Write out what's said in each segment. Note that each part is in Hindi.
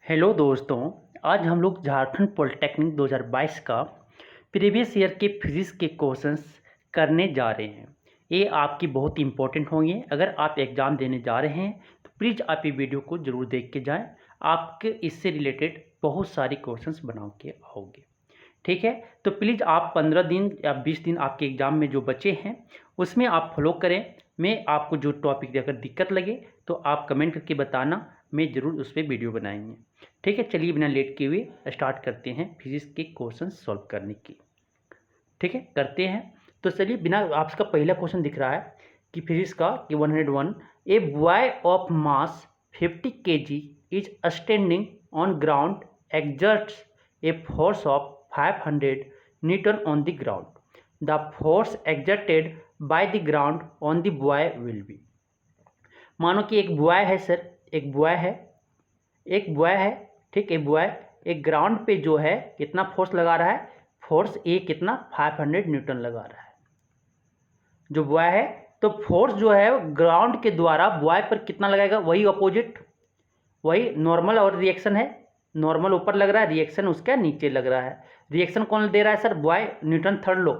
हेलो दोस्तों, आज हम लोग झारखंड पॉलिटेक्निक 2022 का प्रीवियस ईयर के फिजिक्स के क्वेश्चंस करने जा रहे हैं। ये आपकी बहुत इंपॉर्टेंट होंगे। अगर आप एग्ज़ाम देने जा रहे हैं तो प्लीज़ आप ये वीडियो को ज़रूर देख के जाएं। आपके इससे रिलेटेड बहुत सारे क्वेश्चंस बना के आओगे। ठीक है, तो प्लीज़ आप 15 दिन या 20 दिन आपके एग्ज़ाम में जो बचे हैं उसमें आप फॉलो करें। मैं आपको जो टॉपिक अगर दिक्कत लगे तो आप कमेंट करके बताना, मैं ज़रूर उस पर वीडियो बनाएंगे। ठीक है, चलिए बिना लेट किए हुए स्टार्ट करते हैं फिजिक्स के क्वेश्चन सॉल्व करने की। ठीक है, करते हैं। तो चलिए, बिना आपका पहला क्वेश्चन दिख रहा है कि फिजिक्स का कि 101 a boy of mass 50 kg is standing on ground exerts a force of 500 Newton on the ground. The force exerted by the ground on the boy will be. मानो कि एक बॉय है सर, एक बॉय है। ठीक, एक बॉय एक ग्राउंड पे जो है कितना फोर्स लगा रहा है, फोर्स ए कितना 500 न्यूटन लगा रहा है जो बॉय है। तो फोर्स जो है ग्राउंड के द्वारा बॉय पर कितना लगाएगा, वही अपोजिट, वही नॉर्मल और रिएक्शन है। नॉर्मल ऊपर लग रहा है, रिएक्शन उसका नीचे लग रहा है। रिएक्शन कौन दे रहा है sir, boy, Newton third law.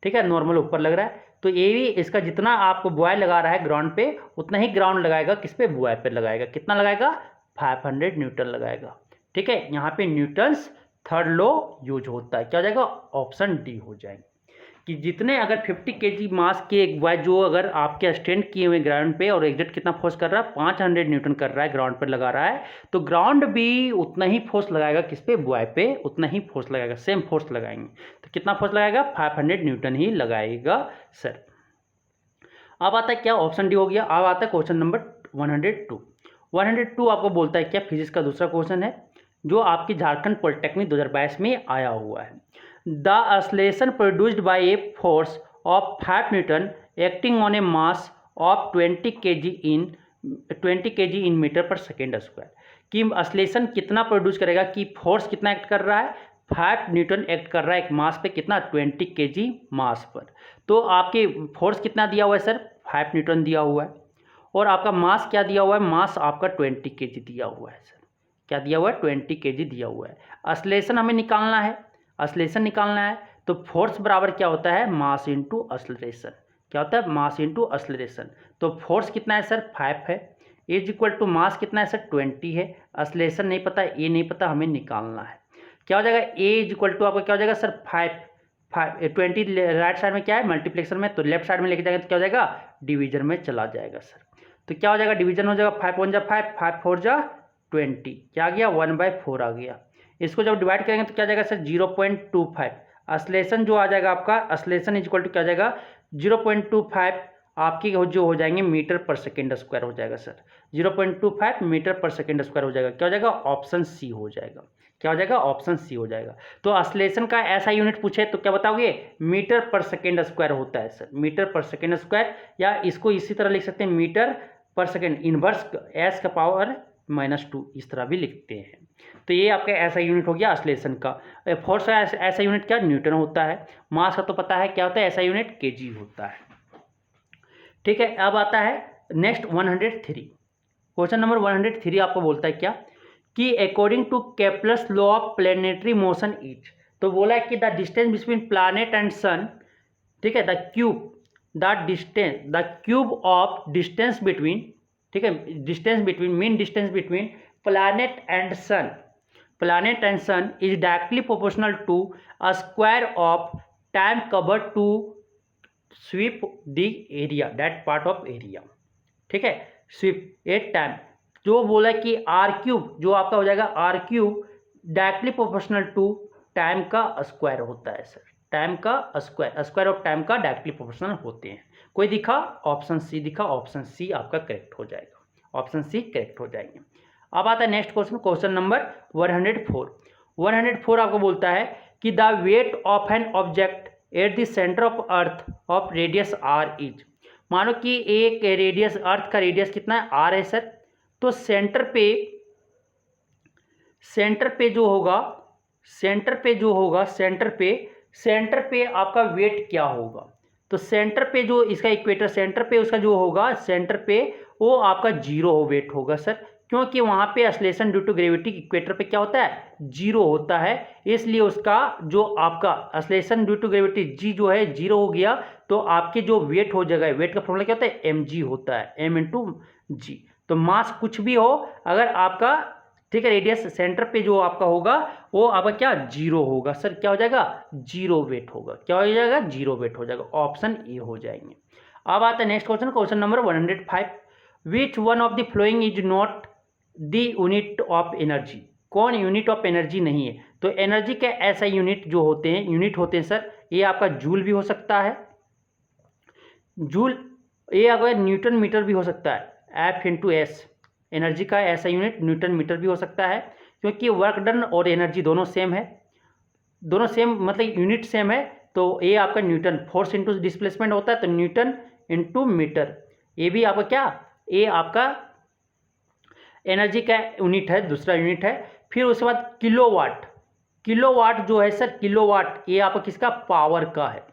ठीक है, नॉर्मल ऊपर लग रहा है तो ये भी इसका जितना आपको बॉय लगा रहा है ग्राउंड पे उतना ही ग्राउंड लगाएगा किस पे, बॉय पे लगाएगा। कितना लगाएगा, 500 न्यूटन लगाएगा। ठीक है, यहाँ पे न्यूटन्स थर्ड लॉ यूज होता है। क्या हो जाएगा, ऑप्शन डी हो जाएगा कि जितने अगर 50 kg मास के एक बॉय जो अगर आपके स्टैंड किए हुए ग्राउंड पे और एग्जैक्ट कितना फोर्स कर रहा है, 500 न्यूटन कर रहा है, ग्राउंड पर लगा रहा है, तो ग्राउंड भी उतना ही फोर्स लगाएगा किस पे, बॉय पे उतना ही फोर्स लगाएगा, सेम फोर्स लगाएंगे। तो कितना फोर्स लगाएगा, 500 न्यूटन ही लगाएगा सर। अब आता है क्या, ऑप्शन डी हो गया। अब आता है क्वेश्चन नंबर 102। 102 आपको बोलता है क्या, फिजिक्स का दूसरा क्वेश्चन है जो आपकी झारखंड पॉलिटेक्निक 2022 में आया हुआ है। The oscillation produced by a force of 5 Newton acting on a mass of 20 kg in metre पर सेकेंड स्क्वायर। कि oscillation कितना प्रोड्यूस करेगा, कि फोर्स कितना एक्ट कर रहा है, 5 न्यूटन एक्ट कर रहा है एक मास पे, कितना 20 kg मास पर। तो आपके फोर्स कितना दिया हुआ है सर, 5 न्यूटन दिया हुआ है, और आपका मास क्या दिया हुआ है, मास आपका 20 kg दिया हुआ है सर। क्या दिया हुआ है, 20 kg दिया हुआ है। oscillation हमें निकालना है, oscillation निकालना है तो फोर्स बराबर क्या होता है, मास इंटू एक्सेलरेशन। क्या होता है, मास इंटू एक्सेलरेशन। तो फोर्स कितना है सर, 5 है, इज इक्वल टू मास कितना है सर, 20 है। एक्सेलरेशन नहीं पता, ए नहीं पता, हमें निकालना है। क्या हो जाएगा, ए इज इक्वल टू आपका क्या हो जाएगा सर, 20 राइट साइड में क्या है, मल्टीप्लिकेशन में, तो लेफ्ट साइड में लेके जाएंगे तो क्या हो जाएगा, डिवीजन में चला जाएगा सर। तो क्या हो जाएगा, डिवीजन हो जाएगा, 5 1 जा 5, 5 4 जा 20, क्या आ गया, 1/4 आ गया। इसको जब डिवाइड करेंगे तो क्या जाएगा सर, 0.25। एक्सेलरेशन जो आ जाएगा आपका, एक्सेलरेशन इज इक्वल टू क्या हो जाएगा, 0.25 आपकी जो हो जाएंगे मीटर पर सेकेंड स्क्वायर हो जाएगा सर। 0.25 मीटर पर सेकेंड स्क्वायर हो जाएगा। क्या हो जाएगा, ऑप्शन सी हो जाएगा। क्या हो जाएगा, ऑप्शन सी हो जाएगा। तो एक्सेलरेशन का ऐसा यूनिट पूछे तो क्या बताओगे, मीटर पर सेकेंड स्क्वायर होता है सर, मीटर पर सेकेंड स्क्वायर। या इसको इसी तरह लिख सकते हैं, मीटर पर सेकेंड इनवर्स एस का पावर -2, इस तरह भी लिखते हैं। तो ये आपका ऐसा यूनिट हो गया एक्सेलरेशन का। फोर्स का ऐसा यूनिट क्या, न्यूटन होता है। मास का तो पता है क्या होता है, ऐसा यूनिट केजी होता है। ठीक है, अब आता है नेक्स्ट 103। क्वेश्चन नंबर 103 आपको बोलता है क्या, कि according to Kepler's law of planetary motion is. तो बोला है कि the distance between planet and sun, ठीक है, the cube of distance between, ठीक है, distance between, mean distance between planet and sun is directly proportional to a square of time covered to sweep the area, that part of area। ठीक है, sweep a time, जो बोला कि आर क्यूब जो आपका हो जाएगा, r cube directly proportional to time का स्क्वायर होता है सर। टाइम का स्क्वायर, स्क्वायर ऑफ टाइम का डायरेक्टली प्रोपोर्शनल होते हैं। कोई दिखा, ऑप्शन सी दिखा, ऑप्शन सी आपका करेक्ट हो जाएगा, ऑप्शन सी करेक्ट हो जाएंगे। अब आता है नेक्स्ट क्वेश्चन, क्वेश्चन नंबर 104। 104 आपको बोलता है कि the weight of an object at the centre of earth of radius r is. मानो कि एक रेडियस, अर्थ का रेडियस कितना है, आर है सर। तो सेंटर पे जो होगा, सेंटर पे आपका वेट क्या होगा। तो सेंटर पे जो इसका इक्वेटर, सेंटर पे उसका जो होगा, सेंटर पे वो आपका 0 वेट होगा सर। क्योंकि वहाँ पे acceleration due to gravity equator पे क्या होता है, 0 होता है, इसलिए उसका जो आपका acceleration due to gravity G जो है 0 हो गया, तो आपके जो वेट हो जाएगा, वेट का फॉर्मूला क्या होता है, mg होता है, m इंटू जी। तो मास कुछ भी हो, अगर आपका ठीक है रेडियस सेंटर पे जो आपका होगा वो आपका क्या 0 होगा सर, क्या हो जाएगा 0 वेट होगा, क्या हो जाएगा 0 वेट हो जाएगा, ऑप्शन ए हो जाएंगे। अब आता है next question, question number 105, which one of the following is not the unit of energy, कौन यूनिट ऑफ एनर्जी नहीं है। तो एनर्जी के ऐसा यूनिट जो होते हैं, यूनिट होते हैं सर, ये आपका जूल भी हो सकता है, जूल, ये अगर न्यूटन मीटर भी हो सकता है, एफ इंटू एस, एनर्जी का ऐसा यूनिट न्यूटन मीटर भी हो सकता है, क्योंकि वर्क डन और एनर्जी दोनों सेम है, दोनों सेम मतलब यूनिट सेम है, तो ये आपका न्यूटन, फोर्स इंटू डिस्प्लेसमेंट होता है तो न्यूटन इंटू मीटर, ये भी आपका क्या, ये आपका एनर्जी का यूनिट है, दूसरा यूनिट है। फिर उसके बाद किलोवाट, किलोवाट जो है सर, किलोवाट ये आपका किसका, पावर का है,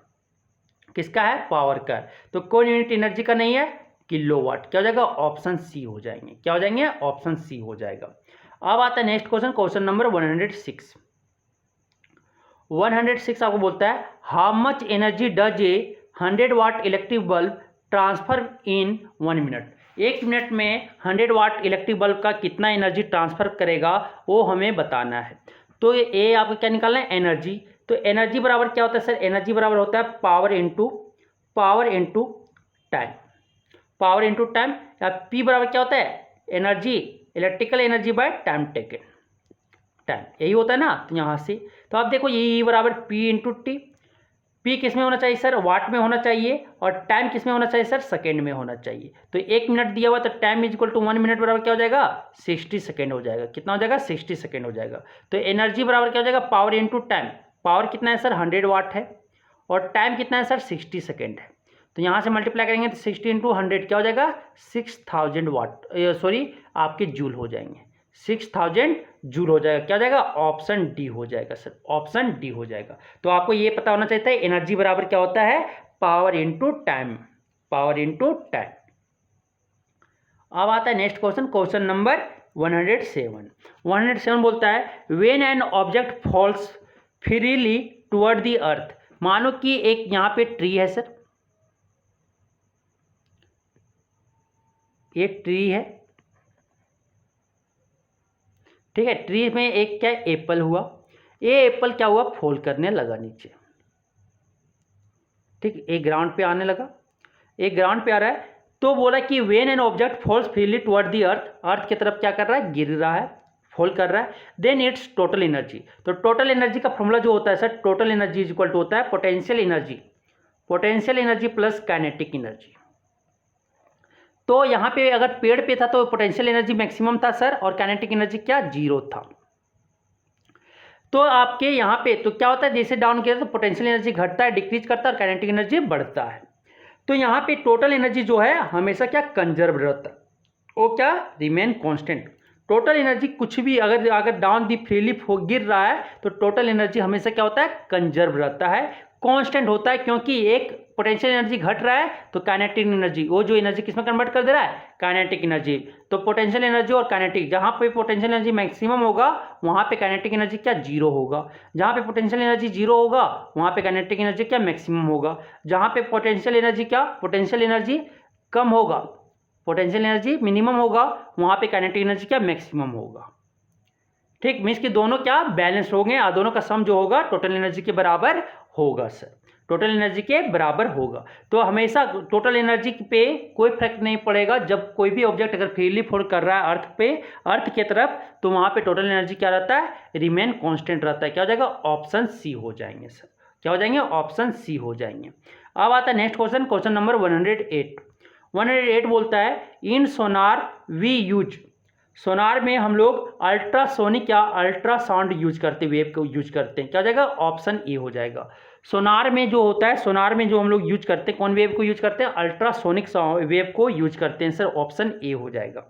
किसका है, पावर का है। तो कौन यूनिट एनर्जी का नहीं है, किलोवाट, क्या हो जाएगा, ऑप्शन सी हो जाएंगे, क्या हो जाएंगे, ऑप्शन सी हो जाएगा। अब आता है नेक्स्ट क्वेश्चन, क्वेश्चन नंबर 106, 106 आपको बोलता है how much energy does a 100 watt electric bulb transfer in 1 minute, 1 minute में 100 वाट इलेक्ट्रिक बल्ब का कितना एनर्जी ट्रांसफर करेगा वो हमें बताना है। तो ये आपको क्या निकालना है, एनर्जी। तो एनर्जी बराबर क्या होता है सर, एनर्जी बराबर होता है power into time, power into time, या पी बराबर क्या होता है, energy, electrical energy by time taken, time, यही होता है ना। तो यहाँ से तो आप देखो ये बराबर पी इंटू टी, पी किस में होना चाहिए सर, वाट में होना चाहिए, और टाइम किस में होना चाहिए सर, सेकेंड में होना चाहिए। तो 1 मिनट दिया हुआ तो time is equal to 1 minute बराबर क्या हो जाएगा, 60 सेकेंड हो जाएगा, कितना हो जाएगा, 60 सेकेंड हो जाएगा। तो एनर्जी बराबर क्या हो जाएगा, पावर इंटू टाइम, पावर कितना है सर 100 वाट है, और टाइम कितना है सर 60 सेकेंड है। तो यहाँ से मल्टीप्लाई करेंगे तो 60 इंटू 100 क्या हो जाएगा, 6000 वाट, सॉरी आपके जूल हो जाएंगे, 6000 जूल हो जाएगा, क्या हो जाएगा, ऑप्शन डी हो जाएगा सर, ऑप्शन डी हो जाएगा। तो आपको ये पता होना चाहिए था एनर्जी बराबर क्या होता है, power into time, power into time. अब आता है नेक्स्ट क्वेश्चन, क्वेश्चन नंबर 107, 107 बोलता है when an object falls freely toward the अर्थ, मानो कि एक यहाँ पे ट्री है सर, ये ट्री है, ठीक है, ट्री में एक क्या एप्पल हुआ, ये एप्पल क्या हुआ, फॉल करने लगा नीचे, ठीक, एक ग्राउंड पे आने लगा, एक ग्राउंड पे आ रहा है। तो बोला कि when an object falls freely toward the earth, earth की तरफ क्या कर रहा है, गिर रहा है, फॉल कर रहा है, देन इट्स टोटल एनर्जी। तो टोटल एनर्जी का फॉर्मूला जो होता है sir, total energy is equal to होता है potential energy, potential energy plus kinetic energy. तो यहाँ पे अगर पेड़ पे था तो पोटेंशियल एनर्जी मैक्सिमम था सर, और काइनेटिक एनर्जी क्या 0 था। तो आपके यहाँ पे तो क्या होता है, जैसे डाउन किया तो पोटेंशियल एनर्जी घटता है, डिक्रीज करता है, और काइनेटिक एनर्जी बढ़ता है। तो यहाँ पे टोटल एनर्जी जो है हमेशा क्या कंजर्व रहता है, वो क्या रिमेन कांस्टेंट। टोटल एनर्जी कुछ भी अगर डाउन दी फ्रीली गिर रहा है तो टोटल एनर्जी हमेशा क्या होता है, कंजर्व रहता है, कांस्टेंट होता है, क्योंकि एक पोटेंशियल एनर्जी घट रहा है तो काइनेटिक एनर्जी, वो जो एनर्जी किसमें कन्वर्ट कर दे रहा है, काइनेटिक एनर्जी। तो पोटेंशियल एनर्जी और काइनेटिक, जहाँ पे पोटेंशियल एनर्जी मैक्सिमम होगा वहाँ पे काइनेटिक एनर्जी क्या 0 होगा, जहाँ पे पोटेंशियल एनर्जी 0 होगा वहाँ पे काइनेटिक एनर्जी क्या मैक्सिमम होगा, जहाँ पे पोटेंशियल एनर्जी क्या, पोटेंशियल एनर्जी कम होगा, पोटेंशियल एनर्जी मिनिमम होगा, वहाँ पे काइनेटिक एनर्जी क्या मैक्सिमम होगा। ठीक, मीन्स कि दोनों क्या बैलेंस हो गए, दोनों का सम जो होगा टोटल एनर्जी के बराबर होगा सर, टोटल एनर्जी के बराबर होगा। तो हमेशा टोटल एनर्जी पे कोई फर्क नहीं पड़ेगा, जब कोई भी ऑब्जेक्ट अगर फ्रीली फॉल कर रहा है अर्थ पे, अर्थ की तरफ, तो वहाँ पे टोटल एनर्जी क्या रहता है, रिमेन कांस्टेंट रहता है, क्या हो जाएगा, ऑप्शन सी हो जाएंगे सर, क्या हो जाएंगे, ऑप्शन सी हो जाएंगे। अब आता है नेक्स्ट क्वेश्चन, क्वेश्चन नंबर 108, 108 बोलता है इन सोनार वी यूज, सोनार में हम लोग अल्ट्रासोनिक या अल्ट्रासाउंड यूज करते, वेव को यूज करते हैं, क्या हो जाएगा, ऑप्शन ए हो जाएगा। सोनार में जो होता है, सोनार में जो हम लोग यूज करते हैं, कौन वेव को यूज करते हैं, अल्ट्रासोनिक वेव को यूज करते हैं सर, ऑप्शन ए हो जाएगा।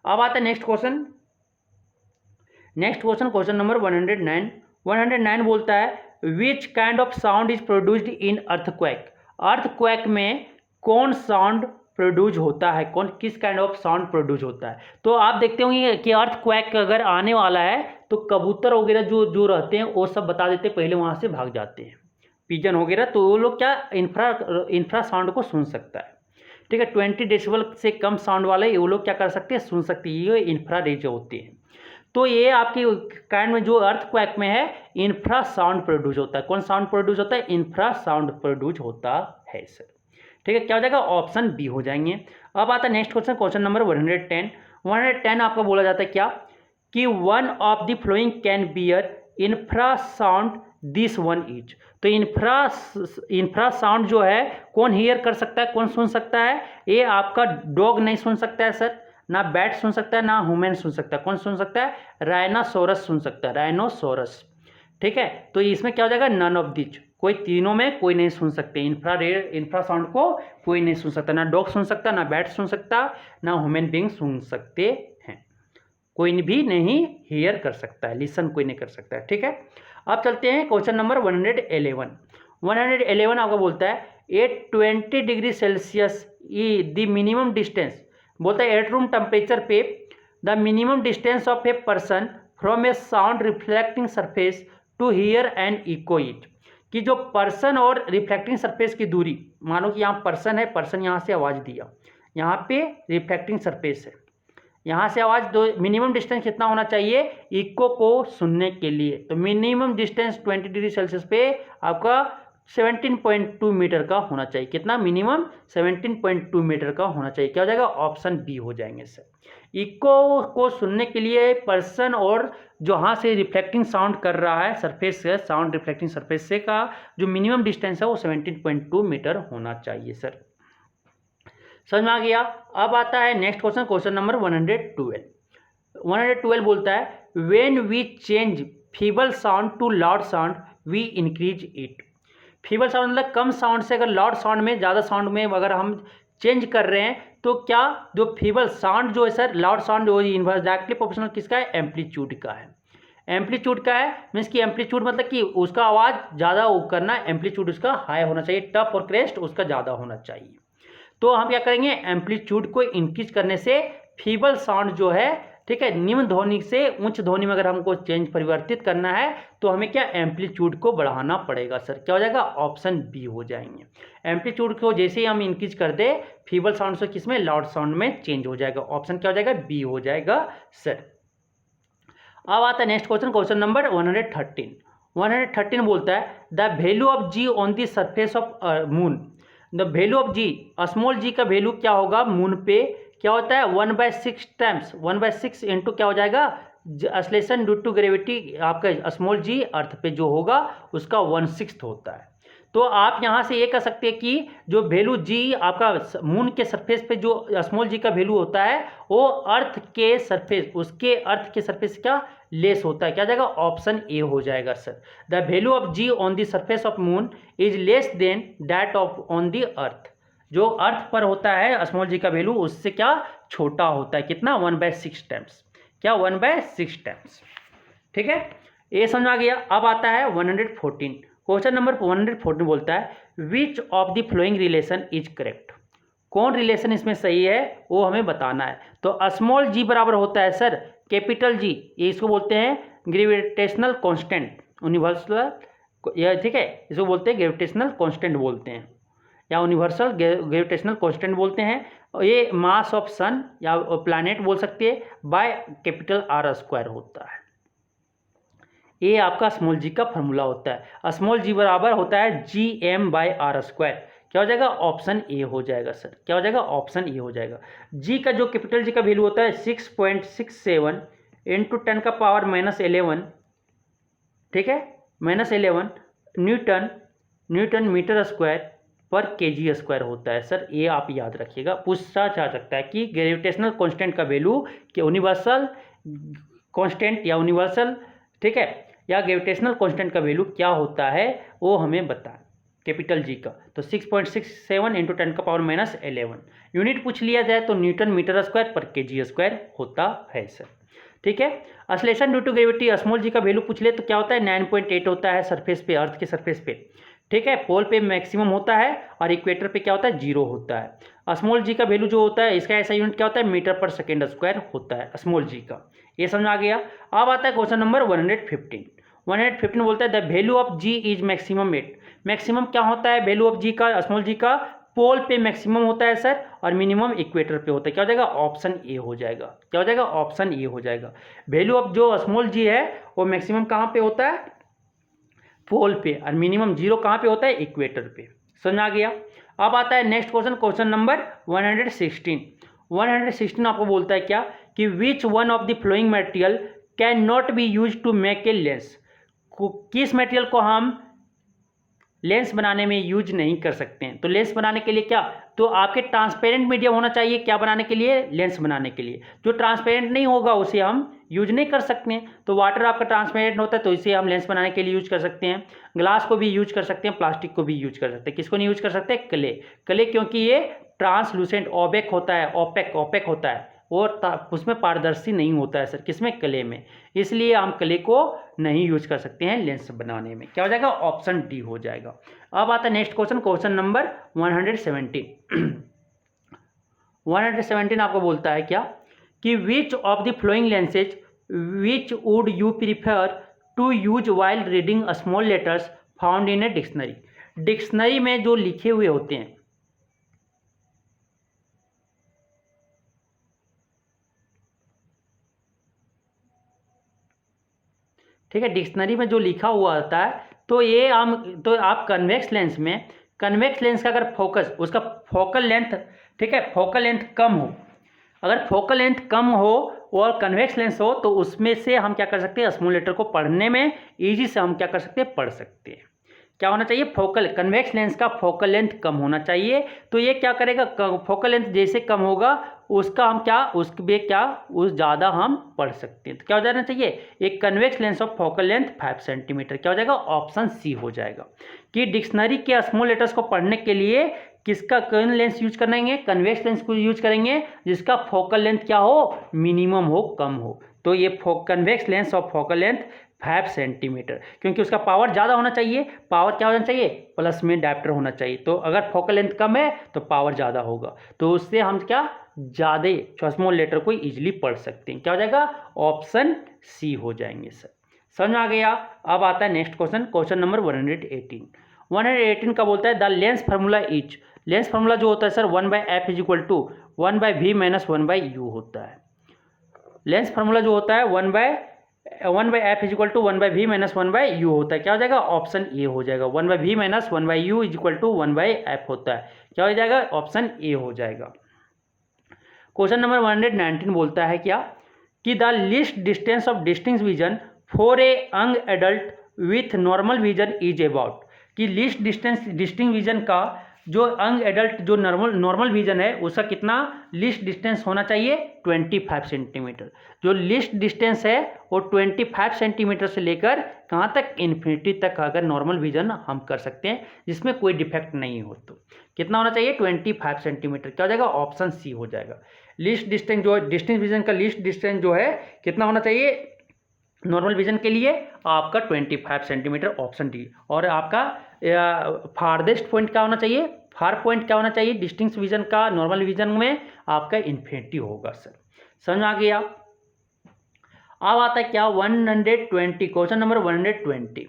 अब आता है next question, next question, question number 109, 109 बोलता है which kind of sound is produced in earthquake, earthquake में कौन साउंड प्रोड्यूस होता है, कौन किस काइंड ऑफ साउंड प्रोड्यूस होता है। तो आप देखते होंगे कि अर्थक्वेक अगर आने वाला है तो कबूतर वगैरह जो जो रहते हैं वो सब बता देते, पहले वहाँ से भाग जाते हैं, पिजन वगैरह, तो वो लोग क्या इंफ्रा साउंड को सुन सकता है। ठीक है, 20 डेसिबल से कम साउंड वाले वो लोग क्या कर सकते हैं, सुन सकते हैं, ये इंफ्रा रेज होते हैं। तो ये आपकी काइंड में जो अर्थक्वेक में है इंफ्रा साउंड प्रोड्यूस होता है। कौन साउंड प्रोड्यूस होता है, इंफ्रा साउंड प्रोड्यूस होता है सर। ठीक है, क्या हो जाएगा, ऑप्शन बी हो जाएंगे। अब आता है नेक्स्ट क्वेश्चन, क्वेश्चन नंबर 110। 110 आपका बोला जाता है क्या, कि one of the flowing can bear infra sound this one is. तो इंफ्रा साउंड जो है कौन हियर कर सकता है, कौन सुन सकता है, ये आपका डॉग नहीं सुन सकता है सर, ना बैट सुन सकता है, ना ह्यूमन सुन सकता है। कौन सुन सकता है, राइनोसोरस सुन सकता है, राइनोसोरस। ठीक है, तो इसमें क्या हो जाएगा, नन ऑफ दिच, कोई तीनों में कोई नहीं सुन सकते। इंफ्रा साउंड को कोई नहीं सुन सकता, ना डॉग सुन सकता, ना बैट सुन सकता, ना ह्यूमन बीइंग सुन सकते हैं, कोई भी नहीं हियर कर सकता है, लिसन कोई नहीं कर सकता है। ठीक है, अब चलते हैं क्वेश्चन नंबर 111। 111 आपका बोलता है at 20 degree Celsius the minimum distance, बोलता है एट रूम टेम्परेचर पे the minimum distance of a person from a sound reflecting surface to hear and echo it. कि जो पर्सन और रिफ्लेक्टिंग सरफेस की दूरी, मानो कि यहाँ पर्सन है, पर्सन यहाँ से आवाज़ दिया, यहाँ पे रिफ्लेक्टिंग सरफेस है, यहाँ से आवाज़ दो, मिनिमम डिस्टेंस कितना होना चाहिए इको को सुनने के लिए। तो मिनिमम डिस्टेंस 20 डिग्री सेल्सियस पे आपका 17.2 मीटर का होना चाहिए। कितना, मिनिमम 17.2 मीटर का होना चाहिए। क्या हो जाएगा, ऑप्शन बी हो जाएंगे सर। इको को सुनने के लिए पर्सन और जहाँ से रिफ्लेक्टिंग साउंड कर रहा है सरफेस से, साउंड रिफ्लेक्टिंग सरफेस से का जो मिनिमम डिस्टेंस है वो 17.2 मीटर होना चाहिए सर। समझ में आ गया। अब आता है नेक्स्ट क्वेश्चन, क्वेश्चन नंबर 112। 112 बोलता है when we change feeble sound to loud sound we increase it. Feeble sound मतलब कम साउंड से अगर लाउड साउंड में, ज़्यादा साउंड में अगर हम चेंज कर रहे हैं तो क्या जो फीबल साउंड जो है सर, लाउड साउंड जो इन्वर्स डायरेक्टली प्रोपोर्शनल किसका है, एम्पलीट्यूड का है। एम्पलीट्यूड का है मीन्स कि एम्पलीट्यूड मतलब कि उसका आवाज़ ज़्यादा करना, एम्पलीट्यूड उसका हाई होना चाहिए, टफ और क्रेस्ट उसका ज़्यादा होना चाहिए। तो हम क्या करेंगे, एम्पलीट्यूड को इंक्रीज करने से फीबल साउंड जो है, ठीक है, निम्न ध्वनि से उच्च ध्वनि में अगर हमको चेंज परिवर्तित करना है तो हमें क्या एम्पलीट्यूड को बढ़ाना पड़ेगा सर। क्या हो जाएगा, ऑप्शन बी हो जाएंगे। एम्पलीट्यूड को जैसे ही हम इंक्रीज कर दे फीबल साउंड से किसमें, लाउड साउंड में चेंज हो जाएगा। ऑप्शन क्या हो जाएगा, बी हो जाएगा सर। अब आता है नेक्स्ट क्वेश्चन, क्वेश्चन नंबर 113। 113 बोलता है the value of g on the surface of moon. The value of g, small g का वैल्यू क्या होगा मून पे, क्या होता है 1/6 टाइम्स, 1/6 इंटू क्या हो जाएगा, एक्सेलरेशन ड्यू टू ग्रेविटी, आपका स्मॉल जी अर्थ पे जो होगा उसका 1/6 होता है। तो आप यहाँ से ये कह सकते हैं कि जो वैल्यू जी आपका मून के सरफेस पे जो स्मॉल जी का वैल्यू होता है वो अर्थ के सरफेस, उसके अर्थ के सरफेस क्या लेस होता है। क्या जाएगा, ऑप्शन ए हो जाएगा sir. The value of g on the surface of moon is less than that of on the earth. जो अर्थ पर होता है स्मॉल जी का वैल्यू उससे क्या छोटा होता है, कितना 1/6 टाइम्स। क्या 1/6 टाइम्स। ठीक है, ये समझ आ गया। अब आता है 114। क्वेश्चन नंबर 114 बोलता है which of the flowing relation is correct. कौन रिलेशन इसमें सही है वो हमें बताना है। तो स्मॉल जी बराबर होता है सर कैपिटल जी, ये इसको बोलते हैं ग्रेविटेशनल कांस्टेंट, यूनिवर्सल, ठीक है, इसको बोलते हैं ग्रेविटेशनल कांस्टेंट बोलते हैं, या यूनिवर्सल ग्रेविटेशनल कांस्टेंट बोलते हैं। ये मास ऑफ सन या प्लैनेट बोल सकते हैं, बाय कैपिटल आर स्क्वायर होता है। ये आपका स्मॉल जी का फॉर्मूला होता है। स्मॉल जी बराबर होता है Gm/r²। क्या हो जाएगा, ऑप्शन ए हो जाएगा सर। क्या हो जाएगा, ऑप्शन ए हो जाएगा। जी का जो कैपिटल जी का वैल्यू होता है 6.67 × 10⁻⁻11, ठीक है, -11 न्यूटन मीटर स्क्वायर पर केजी स्क्वायर होता है सर। ये आप याद रखिएगा, पूछा जा सकता है कि ग्रेविटेशनल कांस्टेंट का वैल्यू कि यूनिवर्सल कांस्टेंट या यूनिवर्सल, ठीक है, या ग्रेविटेशनल कांस्टेंट का वैल्यू क्या होता है वो हमें बताएं कैपिटल जी का। तो 6.67 × 10⁻⁻11 यूनिट पूछ लिया जाए तो न्यूटन मीटर स्क्वायर पर केजी स्क्वायर होता है सर। ठीक है, acceleration due to gravity small g का वैल्यू पूछ ले तो क्या होता है 9.8 होता है सरफेस पे, अर्थ के सरफेस पे। ठीक है, पोल पे मैक्सिमम होता है और इक्वेटर पे क्या होता है, 0 होता है। स्मॉल जी का वैल्यू जो होता है, इसका ऐसा यूनिट क्या होता है, मीटर पर सेकेंड स्क्वायर होता है स्मॉल जी का। ये समझ आ गया। अब आता है क्वेश्चन नंबर 115। 115 बोलता है the value of g is maximum at. Maximum क्या होता है वैल्यू ऑफ जी का, स्मॉल जी का, पोल पे मैक्सिमम होता है सर, और मिनिमम इक्वेटर पे होता है। क्या हो जाएगा, ऑप्शन ए हो जाएगा। क्या हो जाएगा, ऑप्शन ए हो जाएगा। वैल्यू ऑफ जो स्मॉल जी है वो मैक्सिमम कहाँ पे होता है, पोल पे, और मिनिमम 0 कहाँ पे होता है, इक्वेटर पे। समझ आ गया। अब आता है नेक्स्ट क्वेश्चन, क्वेश्चन नंबर 116। 116 आपको बोलता है क्या, कि which one of the following material can not be use to make a lens. किस मटेरियल को हम लेंस बनाने में यूज नहीं कर सकते हैं। तो लेंस बनाने के लिए क्या, तो आपके ट्रांसपेरेंट मीडियम होना चाहिए, क्या बनाने के लिए, लेंस बनाने के लिए। जो ट्रांसपेरेंट नहीं होगा उसे हम यूज नहीं कर सकते हैं। तो वाटर आपका ट्रांसपेरेंट होता है तो इसे हम लेंस बनाने के लिए यूज कर सकते हैं। ग्लास को भी यूज कर सकते हैं, प्लास्टिक को भी यूज कर सकते हैं। किसको नहीं यूज कर सकते, क्ले। क्ले क्योंकि ये ट्रांसलूसेंट ओपेक होता है, ओपेक होता है, वो उसमें पारदर्शी नहीं होता है सर, किसमें, क्ले में। इसलिए हम क्ले को नहीं यूज कर सकते हैं लेंस बनाने में। क्या हो जाएगा, ऑप्शन डी हो जाएगा। अब आता है नेक्स्ट क्वेश्चन, क्वेश्चन नंबर 117। 117 आपको बोलता है क्या, कि which of the following lenses which would you prefer to use while reading small letters found in a dictionary. Dictionary में जो लिखे हुए होते हैं, ठीक है, डिक्शनरी में जो लिखा हुआ होता है, तो ये तो आप कन्वेक्स लेंस में, कन्वेक्स लेंस का अगर फोकस, उसका फोकल लेंथ, ठीक है, फोकल लेंथ कम हो, अगर फोकल लेंथ कम हो और कन्वेक्स लेंस हो, तो उसमें से हम क्या कर सकते हैं, स्मॉल लेटर को पढ़ने में ईजी से हम क्या कर सकते हैं, पढ़ सकते हैं। क्या होना चाहिए, फोकल, कन्वेक्स लेंस का फोकल लेंथ कम होना चाहिए। तो ये क्या करेगा, फोकल लेंथ जैसे कम होगा उसका हम क्या, उसके क्या, उस ज़्यादा हम पढ़ सकते हैं। तो क्या हो जाना चाहिए, एक convex lens of focal length 5 centimetre. क्या हो जाएगा, ऑप्शन सी हो जाएगा। कि डिक्शनरी के स्मॉल लेटर्स को पढ़ने के लिए किसका, कौन लेंस यूज करेंगे, कन्वेक्स लेंस को यूज करेंगे, जिसका फोकल लेंथ क्या हो, मिनिमम हो, कम हो। तो ये convex lens of focal length 5 centimetre, क्योंकि उसका पावर ज़्यादा होना चाहिए। पावर क्या होना चाहिए, प्लस में डायप्टर होना चाहिए। तो अगर फोकल लेंथ कम है तो पावर ज़्यादा होगा, तो उससे हम क्या, ज़्यादा स्मॉल लेटर को इजीली पढ़ सकते हैं। क्या हो जाएगा, ऑप्शन सी हो जाएंगे सर। समझ आ गया। अब आता है नेक्स्ट क्वेश्चन, क्वेश्चन नंबर 118। 118 का बोलता है the lens formula is. Lens formula जो होता है sir 1/f is equal to 1/v minus 1/u होता है। लेंस फार्मूला जो होता है 1/f is equal to 1/v minus 1/u होता है। क्या हो जाएगा, ऑप्शन ए हो जाएगा। 1/v minus 1/u is equal to 1/f होता है। क्या हो जाएगा, ऑप्शन ए हो जाएगा। क्वेश्चन नंबर 119 बोलता है क्या, कि the least distance of distinct vision for a young adult with normal vision is about. कि लीस्ट डिस्टेंस डिस्टिंक्ट विजन का, जो यंग एडल्ट जो नॉर्मल विजन है उसका कितना लीस्ट डिस्टेंस होना चाहिए, 25 सेंटीमीटर। जो लीस्ट डिस्टेंस है वो 25 सेंटीमीटर से लेकर कहाँ तक, इन्फिनिटी तक अगर नॉर्मल विजन हम कर सकते हैं जिसमें कोई डिफेक्ट नहीं हो, तो कितना होना चाहिए, 25 सेंटीमीटर। क्या हो जाएगा, ऑप्शन सी हो जाएगा। लीस्ट डिस्टेंस जो डिस्टेंस विजन का लीस्ट डिस्टेंस जो है कितना होना चाहिए नॉर्मल विजन के लिए, आपका 25 सेंटीमीटर, ऑप्शन डी। और आपका फारदेस्ट पॉइंट क्या होना चाहिए, फार पॉइंट क्या होना चाहिए डिस्टिंक्ट विजन का नॉर्मल विजन में, आपका इन्फिनिटी होगा सर। समझ आ गया। अब आता है क्या, 120, क्वेश्चन नंबर 120।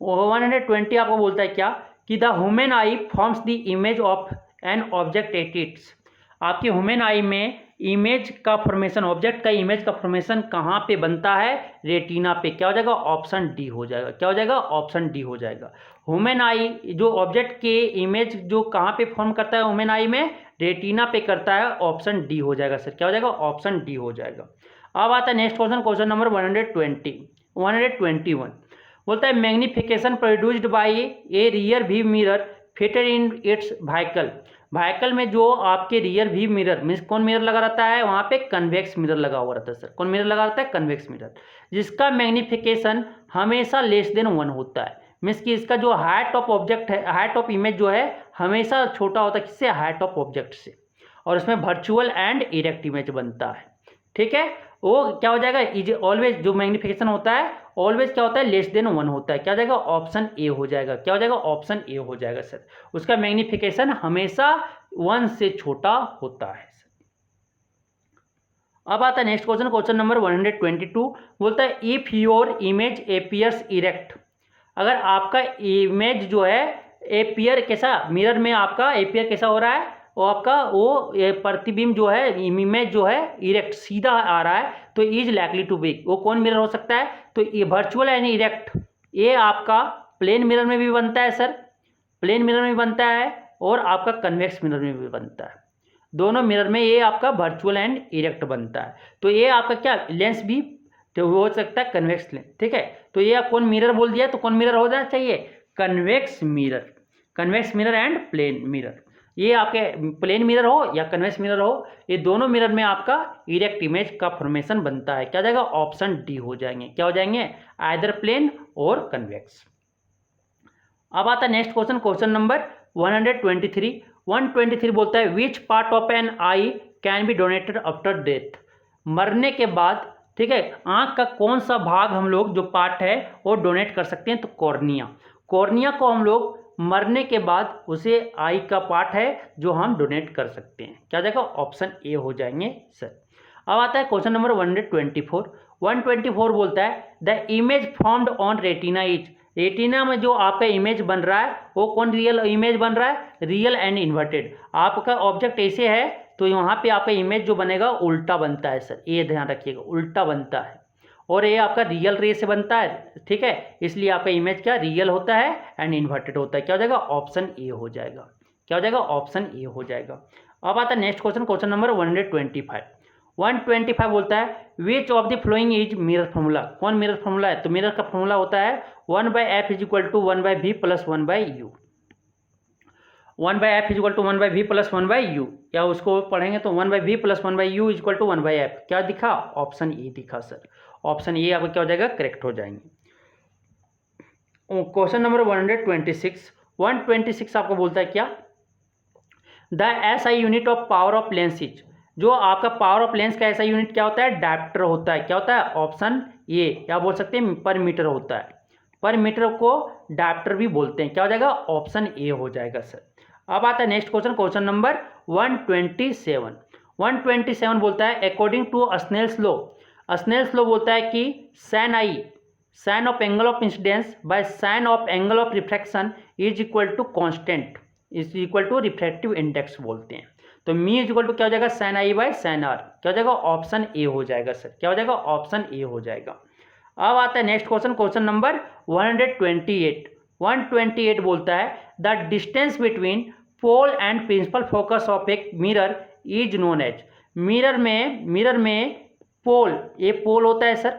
120 आपको बोलता है क्या, कि the human I forms the image of an object at its. आपके ह्यूमन आई में इमेज का फॉर्मेशन, ऑब्जेक्ट का इमेज का फॉर्मेशन कहाँ पे बनता है, रेटिना पे। क्या हो जाएगा, ऑप्शन डी हो जाएगा। क्या हो जाएगा, ऑप्शन डी हो जाएगा। ह्यूमन आई जो ऑब्जेक्ट के इमेज जो कहाँ पे फॉर्म करता है ह्यूमन आई में, रेटिना पे करता है, ऑप्शन डी हो जाएगा सर। क्या हो जाएगा, ऑप्शन डी हो जाएगा। अब आता है नेक्स्ट क्वेश्चन, क्वेश्चन नंबर 121 बोलता है magnification produced by A rear view mirror fitted in its vehicle. Vehicle में जो आपके रियर व्यू मिरर मीन्स कौन मिरर लगा रहता है, वहाँ पे कन्वेक्स मिरर लगा हुआ रहता है सर। कौन मिरर लगा रहता है, कन्वेक्स मिरर, जिसका मैग्निफिकेशन हमेशा लेस देन 1 होता है। मीन्स कि इसका जो हाइट ऑफ ऑब्जेक्ट है, हाइट ऑफ इमेज जो है हमेशा छोटा होता है, किससे, हाइट ऑफ ऑब्जेक्ट से, और उसमें वर्चुअल एंड इरेक्ट इमेज बनता है। ठीक है। वो क्या हो जाएगा, इज ऑलवेज, जो मैग्निफिकेशन होता है ऑलवेज क्या होता है, लेस देन 1 होता है। क्या हो जाएगा, ऑप्शन ए हो जाएगा। क्या हो जाएगा, ऑप्शन ए हो जाएगा सर। उसका मैग्निफिकेशन हमेशा 1 से छोटा होता है। अब आता है नेक्स्ट क्वेश्चन, क्वेश्चन नंबर 122 बोलता है if your image appears erect, अगर आपका इमेज जो है एपियर कैसा, मिरर में आपका एपियर कैसा हो रहा है, वो आपका वो प्रतिबिंब जो है, इमेज जो है इरेक्ट सीधा आ रहा है, तो इज लाइकली टू बी, वो कौन मिरर हो सकता है, तो ये वर्चुअल यानी इरेक्ट, ये आपका प्लेन मिरर में भी बनता है सर, प्लेन मिरर में भी बनता है और आपका कन्वेक्स मिरर में भी बनता है। दोनों मिरर में ये आपका वर्चुअल एंड इरेक्ट बनता है। तो ये आपका क्या लेंस भी तो हो सकता है कन्वेक्स लेंस, ठीक है। तो ये आप कौन मिरर बोल दिया, तो कौन मिरर हो जाना चाहिए, convex mirror, convex mirror and plane mirror. ये आपके प्लेन मिरर हो या कन्वेक्स मिरर हो, ये दोनों मिरर में आपका इरेक्ट इमेज का फॉर्मेशन बनता है। क्या हो जाएगा, ऑप्शन डी हो जाएंगे। क्या हो जाएंगे, आइदर प्लेन और कन्वेक्स। अब आता है नेक्स्ट क्वेश्चन, क्वेश्चन नंबर 123 बोलता है which part of an eye can be donated after death, मरने के बाद, ठीक है, आंख का कौन सा भाग हम लोग जो पार्ट है वो डोनेट कर सकते हैं, तो कॉर्निया, कॉर्निया को हम लोग मरने के बाद उसे आई का पार्ट है जो हम डोनेट कर सकते हैं। क्या जाएगा, ऑप्शन ए हो जाएंगे सर। अब आता है क्वेश्चन नंबर 124 बोलता है the image formed on retina is, retina में जो आपका इमेज बन रहा है वो कौन रियल इमेज बन रहा है, रियल एंड इन्वर्टेड। आपका ऑब्जेक्ट ऐसे है तो यहाँ पे आपका इमेज जो बनेगा उल्टा बनता है सर, ये ध्यान रखिएगा, उल्टा बनता है और ये आपका रियल रे से बनता है, ठीक है, इसलिए आपका इमेज क्या रियल होता है एंड इन्वर्टेड होता है। क्या हो जाएगा, ऑप्शन ए हो जाएगा। क्या हो जाएगा, ऑप्शन ए हो जाएगा। अब आता है नेक्स्ट क्वेश्चन, क्वेश्चन नंबर 125 बोलता है which of the following is mirror formula, कौन मिरर फॉर्मूला है, तो मिरर का फॉर्मूला होता है 1/f is equal to 1/v plus 1/u, 1/f is equal to 1/v plus 1/u, या उसको पढ़ेंगे तो 1/v plus 1/u is equal to 1/f। क्या दिखा, ऑप्शन ए दिखा सर, ऑप्शन ए आपका क्या हो जाएगा, करेक्ट हो जाएंगे। क्वेश्चन नंबर 126 आपको बोलता है क्या, the SI unit of power of lens is, जो आपका पावर ऑफ लेंस का ऐसा यूनिट क्या होता है, डायप्टर होता है। क्या होता है, ऑप्शन ए, या बोल सकते हैं पर मीटर होता है, पर मीटर को डायप्टर भी बोलते हैं। क्या हो जाएगा, ऑप्शन ए हो जाएगा सर। अब आता है नेक्स्ट क्वेश्चन, क्वेश्चन नंबर 127 बोलता है according to Snell's law, Snell's law बोलता है कि sine i, sine of angle of incidence by sine of angle of refraction is equal to constant, is equal to refractive index बोलते हैं। तो मी इज इक्वल टू क्या हो जाएगा, sine i by sine r. क्या हो जाएगा, ऑप्शन ए हो जाएगा सर। क्या हो जाएगा, ऑप्शन ए हो जाएगा। अब आता है नेक्स्ट क्वेश्चन, क्वेश्चन नंबर 128 बोलता है the distance between pole and principal focus of a mirror is known as, mirror में पोल, ये पोल होता है सर,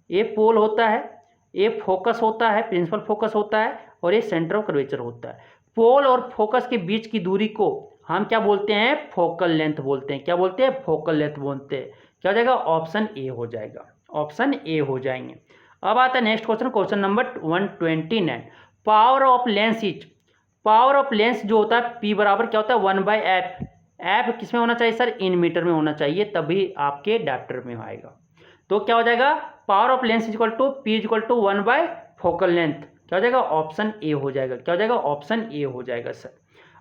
ये पोल होता है, ये फोकस होता है, प्रिंसिपल फोकस होता है, और ये सेंटर ऑफ कर्वेचर होता है। पोल और फोकस के बीच की दूरी को हम क्या बोलते हैं, फोकल लेंथ बोलते हैं। क्या बोलते हैं, फोकल लेंथ बोलते हैं। क्या हो जाएगा, ऑप्शन ए हो जाएगा, ऑप्शन ए हो जाएंगे। अब आता है next question, question number 129 power of lens is, power of lens जो होता है P बराबर क्या होता है 1/f, एफ किस में होना चाहिए सर, इन मीटर में होना चाहिए, तभी आपके डायप्टर में आएगा। तो क्या हो जाएगा, power of lens is equal to P is equal to 1 focal length. क्या हो जाएगा, ऑप्शन ए हो जाएगा। क्या हो जाएगा, ऑप्शन ए हो जाएगा सर।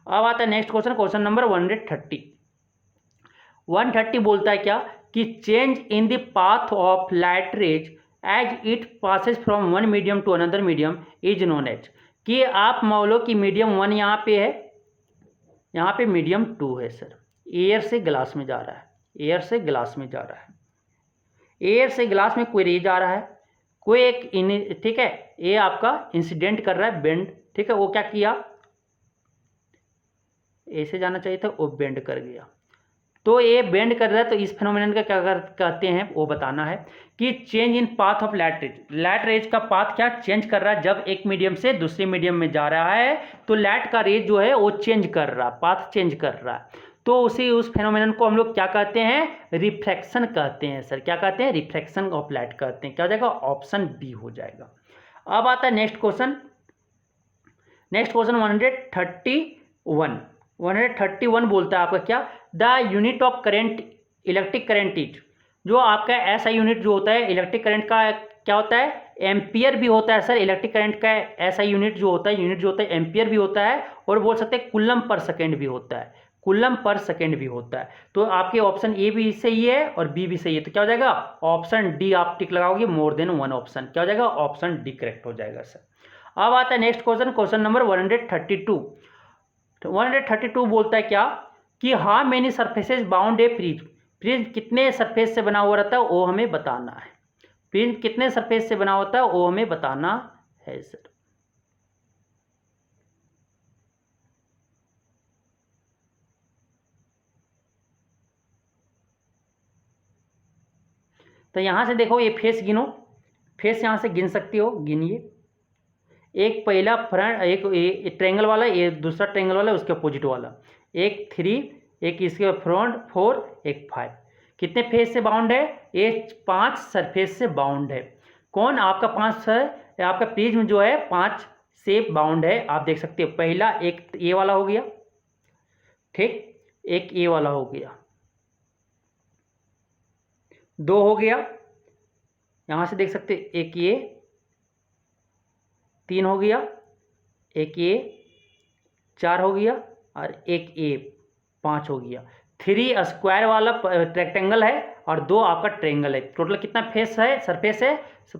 अब आता है नेक्स्ट क्वेश्चन, क्वेश्चन नंबर 130 बोलता है क्या कि change in the path of light rays as it passes from one medium to another medium is known as, कि आप मान लो कि मीडियम 1 यहाँ पे है, यहाँ पे मीडियम 2 है सर, एयर से ग्लास में जा रहा है, एयर से ग्लास में जा रहा है, एयर से ग्लास में कोई रे जा रहा है, कोई एक ठीक है, ये आपका इंसिडेंट कर रहा है, बेंड, ठीक है, वो क्या किया, ऐसे जाना चाहिए था, वो बेंड कर गया। तो ये बेंड कर रहा है, तो इस फिनोमेनन का क्या कहते हैं वो बताना है कि change in path of light raise, light rays का पाथ क्या चेंज कर रहा है, जब एक मीडियम से दूसरे मीडियम में जा रहा है तो लाइट का रेज जो है वो चेंज कर रहा है, पाथ चेंज कर रहा है, तो उस फिनोमेनन को हम लोग क्या कहते हैं, रिफ्रैक्शन कहते हैं सर। क्या कहते हैं, रिफ्रैक्शन ऑफ लाइट कहते हैं। क्या हो जाएगा, ऑप्शन बी हो जाएगा। अब आता है नेक्स्ट क्वेश्चन 131 बोलता है आपका क्या, the unit of current, electric current is, जो आपका एसआई यूनिट जो होता है इलेक्ट्रिक करंट का क्या होता है, एम्पियर भी होता है सर। इलेक्ट्रिक करंट का एसआई यूनिट जो होता है एम्पियर भी होता है, और बोल सकते हैं कूलम पर सेकेंड भी होता है, कूलम पर सेकेंड भी होता है। तो आपके ऑप्शन ए भी सही है और बी भी सही है, तो क्या हो जाएगा ऑप्शन डी आप टिक लगाओगे, मोर देन वन ऑप्शन, क्या हो जाएगा ऑप्शन डी करेक्ट हो जाएगा सर। अब आता है नेक्स्ट क्वेश्चन, क्वेश्चन नंबर 132। 132 बोलता है क्या कि how many surfaces bound A prism, prism कितने सरफेस से बना हुआ रहता है वो हमें बताना है, प्रिज्म कितने सरफेस से बना होता है वो हमें बताना है सर। तो यहां से देखो ये फेस गिनो, फेस यहां से गिन सकती हो, गिनिए। एक पहला फ्रंट, एक ट्रेंगल वाला, ये दूसरा ट्रेंगल वाला, उसके अपोजिट वाला, एक 3, एक इसके फ्रंट 4, एक 5। कितने फेस से बाउंड है, ये 5 सरफेस से बाउंड है। कौन आपका 5 है, आपका प्रिज्म जो है 5 से बाउंड है। आप देख सकते हो पहला एक ए वाला हो गया, ठीक, एक ए वाला हो गया, 2 हो गया, यहां से देख सकते एक ये 3 हो गया, एक ए 4 हो गया, और एक ए 5 हो गया। 3 स्क्वायर वाला रेक्टेंगल है और 2 आपका ट्रेंगल है। टोटल कितना फेस है, सरफेस है,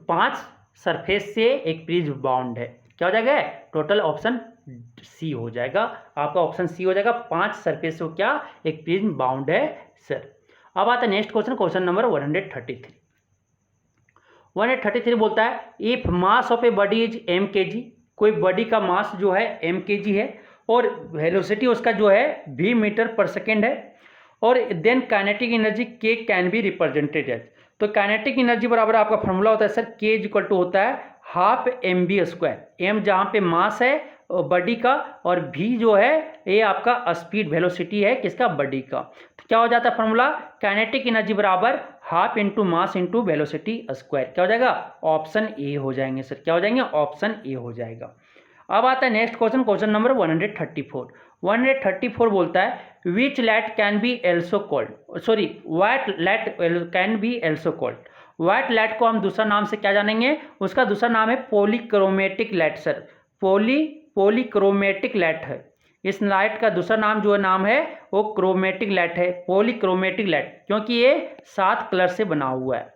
5 सरफेस से एक प्रिज्म बाउंड है। क्या हो जाएगा टोटल ऑप्शन सी हो जाएगा, आपका ऑप्शन सी हो जाएगा, 5 सरफेस से क्या एक प्रिज्म बाउंड है सर। अब आता है नेक्स्ट क्वेश्चन, क्वेश्चन नंबर 133। 133 बोलता है if mass of a body is m kg, कोई बॉडी का मास जो है m kg है और वेलोसिटी उसका जो है v मीटर पर सेकेंड है, और then kinetic energy k can be represented as. तो काइनेटिक एनर्जी बराबर आपका फॉर्मूला होता है sir k is equal to होता है हाफ mv स्क्वायर, m जहाँ पे मास है बॉडी का, और v जो है ये आपका स्पीड वेलोसिटी है किसका, बॉडी का। तो क्या हो जाता है फॉर्मूला, काइनेटिक एनर्जी बराबर half into mass into velocity square, क्या हो जाएगा ऑप्शन ए हो जाएंगे सर, क्या हो जाएंगे ऑप्शन ए हो जाएगा। अब आता है नेक्स्ट क्वेश्चन, क्वेश्चन नंबर 134। 134 बोलता है which light can be also called, sorry white light can be also called. White light को हम दूसरा नाम से क्या जानेंगे, उसका दूसरा नाम है polychromatic light sir, polychromatic light है। इस लाइट का दूसरा नाम जो नाम है वो क्रोमेटिक लाइट है, पॉलीक्रोमेटिक लाइट, क्योंकि ये 7 कलर से बना हुआ है,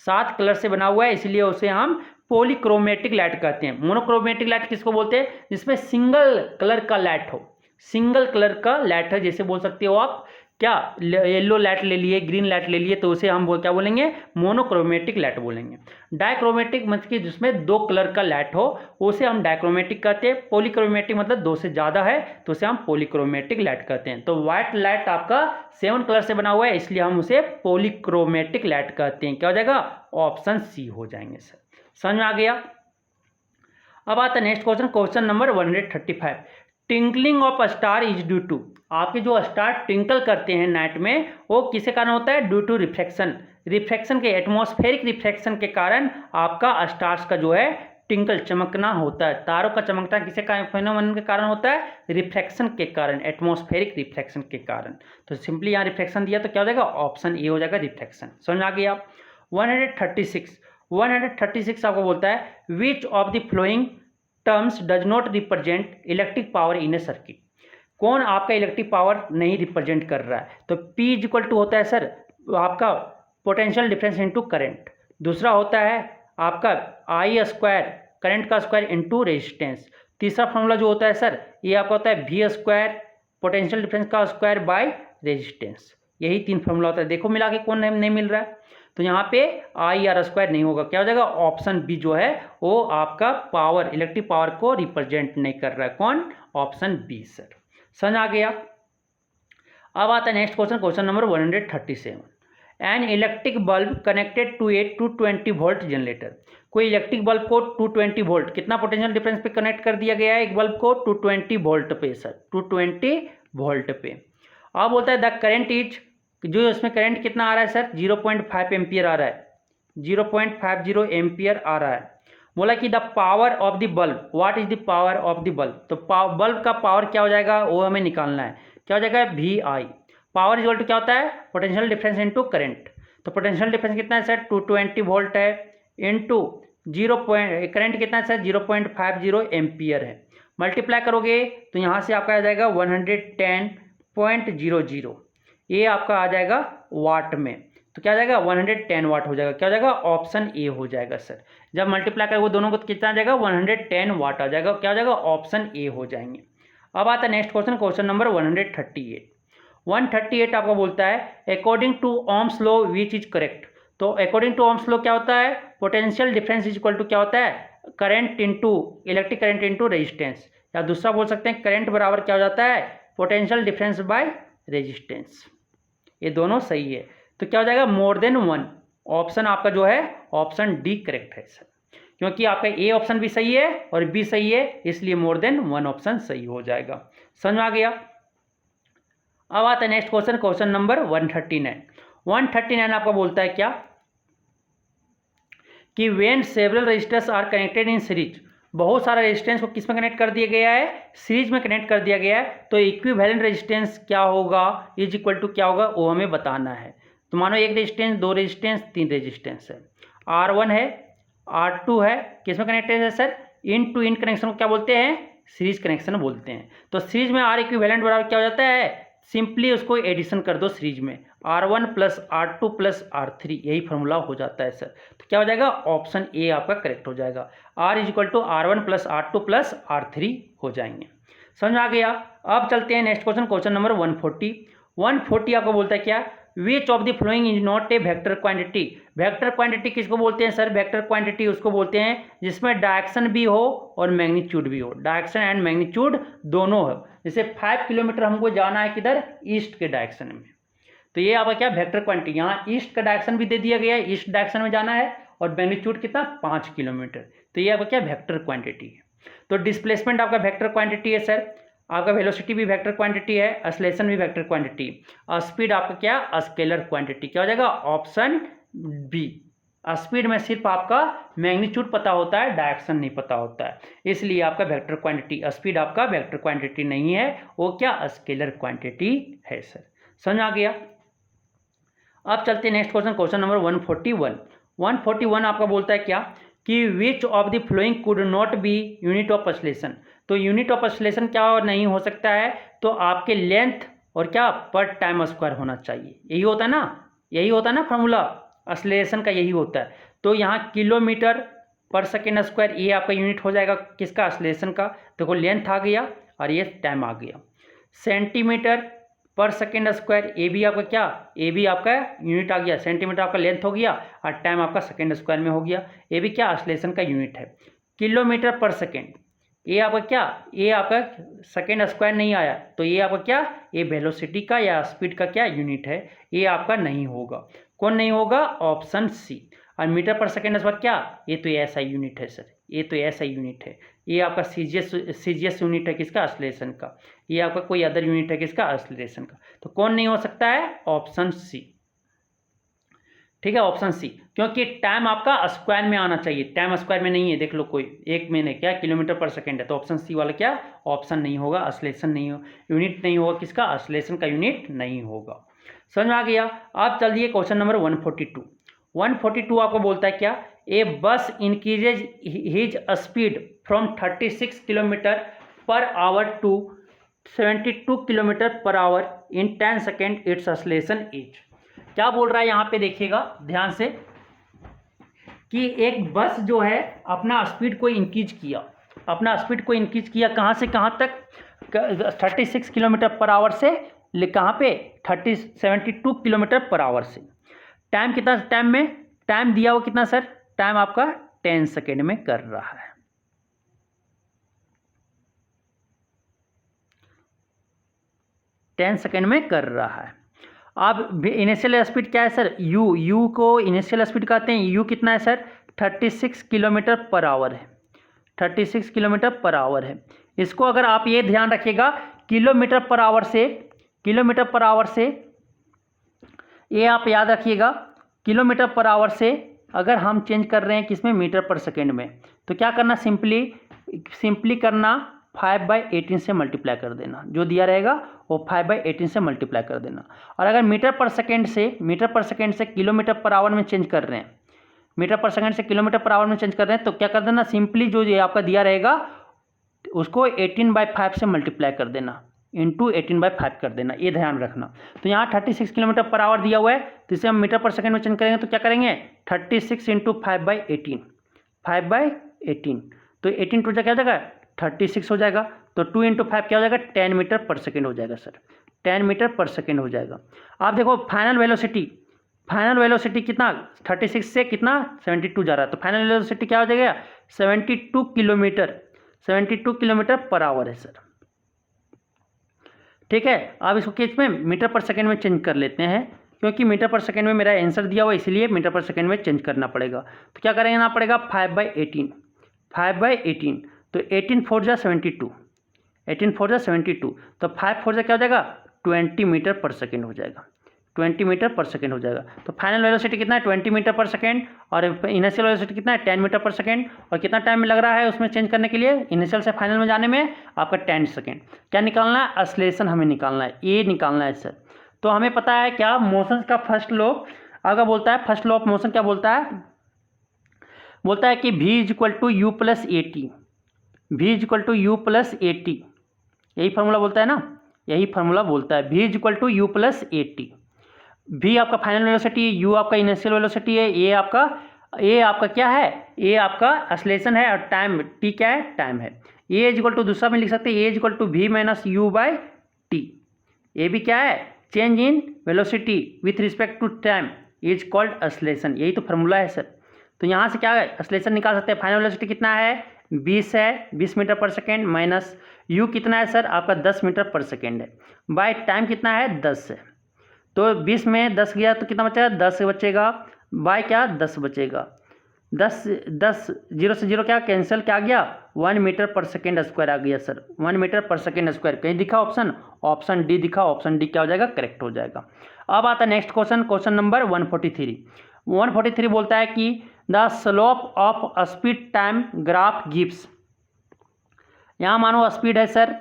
7 कलर से बना हुआ है, इसलिए उसे हम पॉलीक्रोमेटिक लाइट कहते हैं। मोनोक्रोमेटिक लाइट किसको बोलते हैं, जिसमें सिंगल कलर का लाइट हो, सिंगल कलर का लाइट है, जैसे बोल सकते हो आप क्या, येलो लाइट ले लिए, ग्रीन लाइट ले लिए, तो उसे हम क्या बोलेंगे, मोनोक्रोमेटिक लाइट बोलेंगे। डाइक्रोमेटिक मतलब कि जिसमें 2 कलर का लाइट हो उसे हम डाइक्रोमेटिक कहते हैं। पॉलीक्रोमेटिक मतलब 2 से ज़्यादा है तो उसे हम पॉलीक्रोमेटिक लाइट कहते हैं। तो व्हाइट लाइट आपका 7 कलर से बना हुआ है, इसलिए हम उसे पॉलीक्रोमेटिक लाइट कहते हैं। क्या हो जाएगा ऑप्शन सी हो जाएंगे सर, समझ में आ गया। अब आता है next question, question number 135। Twinkling of star is due to, आपके जो स्टार ट्विंकल करते हैं नाइट में वो किसके कारण होता है, ड्यू टू रिफ्लेक्शन, रिफ्लेक्शन के एटमॉस्फेरिक रिफ्लेक्शन के कारण आपका स्टार्स का जो है टिंकल चमकना होता है। तारों का चमकना किसे फेनोमेनन के कारण होता है, रिफ्लेक्शन के कारण, एटमॉस्फेरिक रिफ्लेक्शन के कारण। तो सिंपली यहाँ रिफ्लेक्शन दिया तो क्या हो जाएगा ऑप्शन ए हो जाएगा रिफ्लेक्शन, समझ आ गया। 136 आपको बोलता है which of the flowing terms does not represent electric power in A circuit, कौन आपका इलेक्ट्रिक पावर नहीं रिप्रेजेंट कर रहा है। तो P इज इक्वल टू होता है सर आपका पोटेंशियल डिफरेंस इनटू करंट, दूसरा होता है आपका I स्क्वायर, करंट का स्क्वायर इनटू रेजिस्टेंस, तीसरा फॉर्मूला जो होता है सर ये आपका होता है V स्क्वायर पोटेंशियल डिफरेंस का स्क्वायर बाय रेजिस्टेंस। यही 3 फॉर्मूला होता है। देखो मिला के कौन नहीं मिल रहा है, तो यहाँ पे IR स्क्वायर नहीं होगा, क्या हो जाएगा ऑप्शन बी जो है वो आपका पावर, इलेक्ट्रिक पावर को रिप्रेजेंट नहीं कर रहा है, कौन, ऑप्शन बी सर, समझ आ गया। अब आता है next question, question number 137। An electric bulb connected to a 220 volt generator, कोई इलेक्ट्रिक बल्ब को 220 वोल्ट, कितना पोटेंशियल डिफरेंस पे कनेक्ट कर दिया गया है एक बल्ब को, 220 वोल्ट पे सर, 220 वोल्ट पे। अब बोलता है द करंट इज, जो इसमें करंट कितना आ रहा है सर 0.5 एम्पियर आ रहा है, 0.50 एम्पियर आ रहा है। बोला कि the power of the bulb, what is the power of the bulb, तो बल्ब का पावर क्या हो जाएगा वो हमें निकालना है, क्या हो जाएगा VI। पावर इक्वल टू क्या होता है पोटेंशियल डिफरेंस इनटू करंट, तो पोटेंशियल डिफरेंस कितना है सर 220 वोल्ट है इनटू करंट कितना है सर 0.50 एम्पियर है। मल्टीप्लाई करोगे तो यहाँ से आपका आ जाएगा 110.00, ये आपका आ जाएगा वाट में। तो क्या आ जाएगा 110 वाट हो जाएगा, क्या हो जाएगा ऑप्शन ए हो जाएगा सर। जब मल्टीप्लाई करोगे दोनों को तो कितना आ जाएगा 110 वाट आ जाएगा, क्या हो जाएगा ऑप्शन ए हो जाएंगे। अब आता है नेक्स्ट क्वेश्चन, क्वेश्चन नंबर 138। 138 आपको बोलता है according to Ohm's law which is correct. तो अकॉर्डिंग टू ओम्स लॉ क्या होता है, potential difference is equal to क्या होता है current into electric current into resistance, या दूसरा बोल सकते हैं करंट बराबर क्या हो जाता है पोटेंशियल डिफरेंस बाय रेजिस्टेंस। ये दोनों सही है तो क्या हो जाएगा मोर देन 1। ऑप्शन आपका जो है ऑप्शन डी करेक्ट है सर, क्योंकि आपका ए ऑप्शन भी सही है और बी सही है, इसलिए मोर देन 1 ऑप्शन सही हो जाएगा। समझ में आ गया। अब आता है नेक्स्ट क्वेश्चन, क्वेश्चन नंबर 139। 139 आपका बोलता है क्या कि when several resistors are connected in series, बहुत सारा रेजिस्टेंस को किस में कनेक्ट कर दिया गया है सीरीज में कनेक्ट कर दिया गया है, तो इक्विवेलेंट रेजिस्टेंस क्या होगा इज इक्वल टू क्या होगा वो हमें बताना है। तो मानो एक रेजिस्टेंस, दो रेजिस्टेंस, तीन रेजिस्टेंस है, R1 है, R2 है, किस में कनेक्टेड है sir end to end connection को क्या बोलते हैं सीरीज कनेक्शन बोलते हैं। तो सीरीज में R इक्विवेलेंट बराबर क्या हो जाता है, सिंपली उसको एडिशन कर दो सीरीज में R1 plus R2 plus R3, यही फॉर्मूला हो जाता है सर। तो क्या हो जाएगा ऑप्शन ए आपका करेक्ट हो जाएगा, R is equal to R1 plus R2 plus R3 हो जाएंगे। समझ में आ गया। अब चलते हैं नेक्स्ट क्वेश्चन, क्वेश्चन नंबर 140। 140 आपको बोलता है क्या विच of the following is not a vector quantity. Vector quantity किसको बोलते हैं सर, वेक्टर क्वांटिटी उसको बोलते हैं जिसमें डायरेक्शन भी हो और मैग्नीट्यूड भी हो, डायरेक्शन एंड मैग्नीट्यूड दोनों हो। जैसे 5 किलोमीटर हमको जाना है किधर ईस्ट के डायरेक्शन में, तो ये आपका क्या वेक्टर क्वांटिटी, यहाँ ईस्ट का डायरेक्शन भी दे दिया गया है, ईस्ट डायरेक्शन में जाना है और मैग्नीट्यूड कितना 5 किलोमीटर, तो ये आपका क्या वेक्टर क्वांटिटी है। तो डिस्प्लेसमेंट आपका वेक्टर क्वांटिटी है सर, आपका वेलोसिटी भी वेक्टर क्वांटिटी है, एक्सेलरेशन भी वेक्टर क्वांटिटी, और स्पीड आपका क्या स्केलर क्वांटिटी, क्या हो जाएगा ऑप्शन बी। स्पीड में सिर्फ आपका मैग्नीट्यूड पता होता है, डायरेक्शन नहीं पता होता है, इसलिए आपका वेक्टर क्वांटिटी, स्पीड आपका वेक्टर क्वांटिटी नहीं है, वो क्या स्केलर क्वांटिटी है सर। समझ आ गया। अब चलते हैं नेक्स्ट क्वेश्चन, क्वेश्चन नंबर 141। 141 आपका बोलता है क्या कि which of the flowing could not be unit of oscillation. तो यूनिट ऑफ ऑसिलेशन क्या नहीं हो सकता है, तो आपके लेंथ और क्या पर टाइम स्क्वायर होना चाहिए, यही होता है ना, यही होता है ना फॉर्मूला ऑसिलेशन का, यही होता है। तो यहाँ किलोमीटर पर सेकेंड स्क्वायर ये आपका यूनिट हो जाएगा किसका ऑसिलेशन का, देखो लेंथ आ गया और ये टाइम आ गया। सेंटीमीटर पर सेकेंड स्क्वायर ये भी आपका क्या, ये भी आपका यूनिट आ गया, सेंटीमीटर आपका लेंथ हो गया और टाइम आपका सेकेंड स्क्वायर में हो गया, ये भी क्या ऑसिलेशन का यूनिट है। किलोमीटर पर सेकेंड ये आपका क्या, ये आपका सेकेंड स्क्वायर नहीं आया, तो ये आपका क्या, ये वेलोसिटी का या स्पीड का क्या यूनिट है, ये आपका नहीं होगा। कौन नहीं होगा, ऑप्शन सी। और मीटर पर सेकेंड स्क्वायर क्या, ये तो ऐसा यूनिट है सर, ये तो ऐसा यूनिट है, ये आपका सीजीएस यूनिट है किसका, ऑसिलेशन का, ये आपका कोई अदर यूनिट है किसका, ऑसिलेशन का। तो कौन नहीं हो सकता है, ऑप्शन सी। ठीक है ऑप्शन सी, क्योंकि टाइम आपका स्क्वायर में आना चाहिए, टाइम स्क्वायर में नहीं है, देख लो कोई एक में क्या किलोमीटर पर सेकेंड है, तो ऑप्शन सी वाला क्या ऑप्शन नहीं होगा, ऑसिलेशन नहीं हो, यूनिट नहीं होगा किसका, ऑसिलेशन का यूनिट नहीं होगा। समझ में आ गया। अब चलिए क्वेश्चन नंबर 142। 142 आपको बोलता है क्या, a bus increases his speed from 36 kilometre per hour to 72 kilometre per hour in 10 second, its oscillation is. क्या बोल रहा है यहाँ पे देखिएगा ध्यान से कि एक बस जो है अपना स्पीड को इंक्रीज किया, अपना स्पीड को इंक्रीज किया कहाँ से कहाँ तक, 36 किलोमीटर पर आवर से कहाँ पे 72 किलोमीटर पर आवर से। टाइम कितना, टाइम में टाइम दिया हुआ कितना सर, टाइम आपका 10 सेकेंड में कर रहा है। सेकेंड में कर रहा है। अब इनिशियल स्पीड क्या है सर, यू को इनिशियल स्पीड कहते हैं, यू कितना है सर 36 किलोमीटर पर आवर है, 36 किलोमीटर पर आवर है। इसको अगर आप ये ध्यान रखिएगा किलोमीटर पर आवर से, किलोमीटर पर आवर से, ये आप याद रखिएगा किलोमीटर पर आवर से अगर हम चेंज कर रहे हैं किसमें, मीटर पर सेकेंड में, तो क्या करना, सिंपली करना 5/18 से मल्टीप्लाई कर देना, जो दिया रहेगा वो 5/18 से मल्टीप्लाई कर देना। और अगर मीटर पर सेकेंड से किलोमीटर पर आवर में चेंज कर रहे हैं, मीटर पर सेकेंड से किलोमीटर पर आवर में चेंज कर रहे हैं, तो क्या कर देना, सिंपली जो ये आपका दिया रहेगा उसको 18/5 से मल्टीप्लाई कर देना, इंटू 18/5 कर देना, ये ध्यान रखना। तो यहाँ 36 किलोमीटर पर आवर दिया हुआ है, तो इसे हम मीटर पर सेकेंड में चेंज करेंगे तो क्या करेंगे, 36 इंटू 5/18, 5/18, तो 18 टू क्या हो जाएगा 36 हो जाएगा, तो 2 इंटू 5 क्या हो जाएगा 10 मीटर पर सेकेंड हो जाएगा सर, 10 मीटर पर सेकेंड हो जाएगा। आप देखो फाइनल वेलोसिटी कितना 36 से कितना 72 जा रहा है, तो फाइनल वेलोसिटी क्या हो जाएगा 72 किलोमीटर पर आवर है सर। ठीक है, आप इसको केस में मीटर पर सेकेंड में चेंज कर लेते हैं, क्योंकि मीटर पर सेकेंड में मेरा आंसर दिया हुआ है, इसलिए मीटर पर सेकेंड में चेंज करना पड़ेगा। तो क्या करेंगे ना पड़ेगा 5/18, तो 18 4 जा 72, 18 4 जा 72, तो 5 4 जा क्या हो जाएगा 20 मीटर पर सेकेंड हो जाएगा, 20 मीटर पर सेकेंड हो जाएगा। तो फाइनल वेलोसिटी कितना है 20 मीटर पर सेकेंड, और इनिशियल वेलोसिटी कितना है 10 मीटर पर सेकेंड, और कितना टाइम लग रहा है उसमें चेंज करने के लिए, इनिशियल से फाइनल में जाने में आपका 10 सेकेंड। क्या निकालना है, एक्सेलरेशन हमें निकालना है, ये निकालना है सर। तो हमें पता है क्या, मोशन का फर्स्ट लॉ अगर बोलता है, फर्स्ट लॉ ऑफ मोशन क्या बोलता है, बोलता है कि v = u + at, यही फार्मूला बोलता है ना, यही फार्मूला बोलता है, v = u + at। v आपका फाइनल वेलोसिटी है, u आपका इनिशियल वेलोसिटी है, a आपका क्या है, a आपका एक्सेलरेशन है, और टाइम t क्या है, टाइम है। a = दूसरा में लिख सकते हैं, a = v - u/t। ये भी क्या है, change in velocity with respect to time is called acceleration, यही तो फार्मूला है सर। तो यहाँ से क्या है, एक्सेलरेशन निकाल सकते हैं। फाइनल वेलोसिटी कितना है 20 है, 20 मीटर पर सेकेंड, माइनस u कितना है सर आपका 10 मीटर पर सेकेंड है, बाय टाइम कितना है 10 है, तो 20 में 10 गया तो कितना बचेगा 10 बचेगा, बाय क्या 10 बचेगा, 10 0 से 0 क्या कैंसिल, क्या आ गया 1 मीटर पर सेकेंड स्क्वायर आ गया सर, 1 मीटर पर सेकेंड स्क्वायर। कहीं दिखा ऑप्शन, ऑप्शन डी दिखा, ऑप्शन डी क्या हो जाएगा, करेक्ट हो जाएगा। अब आता है नेक्स्ट क्वेश्चन, क्वेश्चन नंबर 143 बोलता है कि the slope of speed time graph gives, यहाँ मानो स्पीड है सर,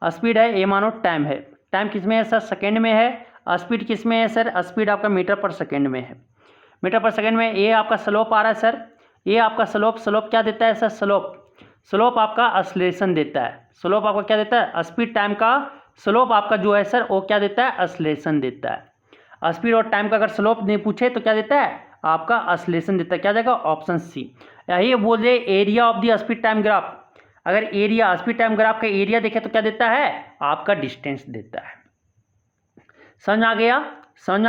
स्पीड है, ये मानो टाइम है, टाइम किस में है सर सेकेंड में है, स्पीड किस में है सर, स्पीड आपका मीटर पर सेकेंड में है, मीटर पर सेकेंड में। ये आपका स्लोप आ रहा है सर, ये आपका स्लोप क्या देता है सर, स्लोप आपका एक्सेलरेशन देता है, स्लोप आपका क्या देता है, स्पीड टाइम का स्लोप आपका जो है सर वो क्या देता है, एक्सेलरेशन देता है। स्पीड और टाइम का अगर स्लोप नहीं पूछे तो क्या देता है, आपका एक्सेलरेशन देता है, क्या जाएगा ऑप्शन सी। यही बोले area of the speed time graph, अगर एरिया स्पीड टाइम ग्राफ का एरिया देखे तो क्या देता है, आपका डिस्टेंस देता है। समझ आ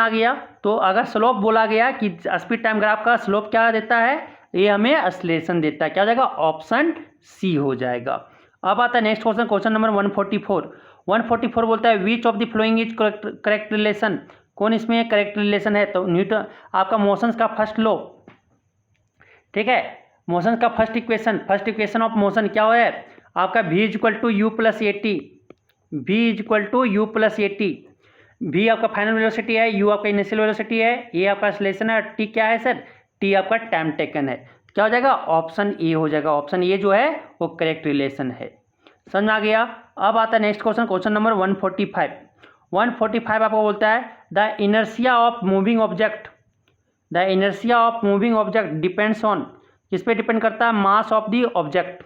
गया। तो अगर स्लोप बोला गया कि स्पीड टाइम ग्राफ का स्लोप क्या देता है, ये हमें एक्सेलरेशन देता है, क्या हो जाएगा ऑप्शन सी हो जाएगा। अब आता है नेक्स्ट क्वेश्चन, क्वेश्चन नंबर 144 बोलता है which of the following is correct relation, कौन इसमें करेक्ट रिलेशन है, तो न्यूटन आपका मोशंस का फर्स्ट लॉ, ठीक है, मोशन का फर्स्ट इक्वेशन ऑफ मोशन क्या है आपका, v = u + at, v आपका फाइनल वेलोसिटी है, u आपका इनिशियल वेलोसिटी है, a आपका एक्सेलरेशन है, t क्या है सर, t आपका टाइम टेकन है, क्या हो जाएगा ऑप्शन ए हो जाएगा, ऑप्शन ए जो है वो करेक्ट रिलेशन है। समझ आ गया। अब आता है नेक्स्ट क्वेश्चन, क्वेश्चन नंबर 145 आपको बोलता है the inertia of moving object depends on, किस पे डिपेंड करता है, mass of the object.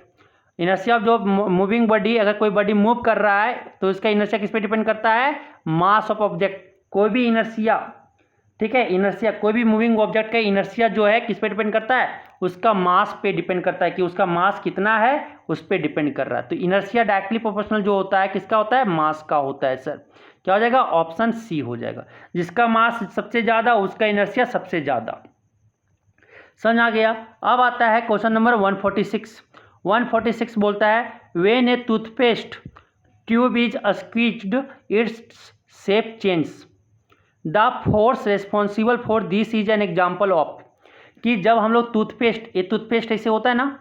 Inertia of जो मूविंग बॉडी, अगर कोई बॉडी मूव कर रहा है तो इसका इनर्शिया किस पे डिपेंड करता है, मास ऑफ ऑब्जेक्ट। कोई भी इनर्शिया, ठीक है, इनर्शिया कोई भी मूविंग ऑब्जेक्ट का इनर्शिया जो है किस पे डिपेंड करता है, उसका मास पे डिपेंड करता है, कि उसका मास कितना है उस पे डिपेंड कर रहा है। तो इनर्शिया डायरेक्टली प्रोपोर्शनल जो होता है किसका होता है, मास का होता है सर, क्या हो जाएगा ऑप्शन सी हो जाएगा, जिसका मास सबसे ज़्यादा उसका इनर्शिया सबसे ज़्यादा। समझ आ गया। अब आता है क्वेश्चन नंबर 146 बोलता है when A toothpaste tube is squeezed its shape change, the force responsible for this is an example of, कि जब हम लोग टूथपेस्ट ऐसे होता है ना,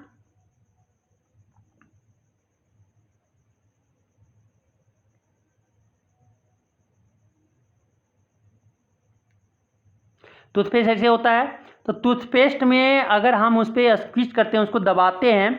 टूथपेस्ट ऐसे होता है, तो टूथपेस्ट में अगर हम उस पर स्क्वीज करते हैं, उसको दबाते हैं,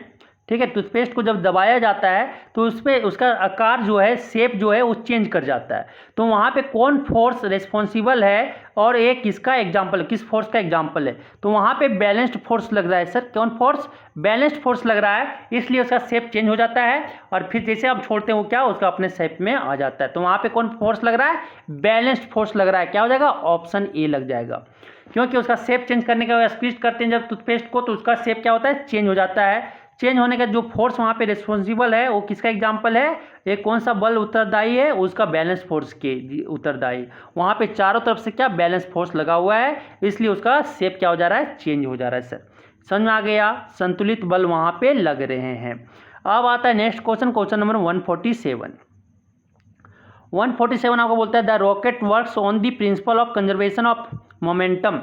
ठीक है। टूथपेस्ट को जब दबाया जाता है तो उसपे उसका आकार जो है, शेप जो है वो चेंज कर जाता है। तो वहाँ पे कौन फोर्स रिस्पॉन्सिबल है और ये किसका एग्जाम्पल, किस फोर्स का एग्जाम्पल है? तो वहाँ पे बैलेंस्ड फोर्स लग रहा है सर। कौन फोर्स? बैलेंस्ड फोर्स लग रहा है, इसलिए उसका शेप चेंज हो जाता है और फिर जैसे आप छोड़ते हैं वो क्या, उसका अपने शेप में आ जाता है। तो वहाँ पे कौन फोर्स लग रहा है? बैलेंस्ड फोर्स लग रहा है। क्या हो जाएगा? ऑप्शन ए लग जाएगा, क्योंकि उसका शेप चेंज करने का, स्क्वीज करते हैं जब टूथपेस्ट को तो उसका शेप क्या होता है? चेंज हो जाता है। चेंज होने का जो फोर्स वहाँ पे रिस्पॉन्सिबल है वो किसका एग्जाम्पल है? ये कौन सा बल उत्तरदायी है? उसका बैलेंस फोर्स के उत्तरदायी। वहाँ पे चारों तरफ से क्या बैलेंस फोर्स लगा हुआ है, इसलिए उसका शेप क्या हो जा रहा है? चेंज हो जा रहा है सर। समझ में आ गया? संतुलित बल वहाँ पे लग रहे हैं। अब आता है नेक्स्ट क्वेश्चन, क्वेश्चन नंबर 147। 147 आपको बोलता है the rocket works on the principle of conservation of momentum.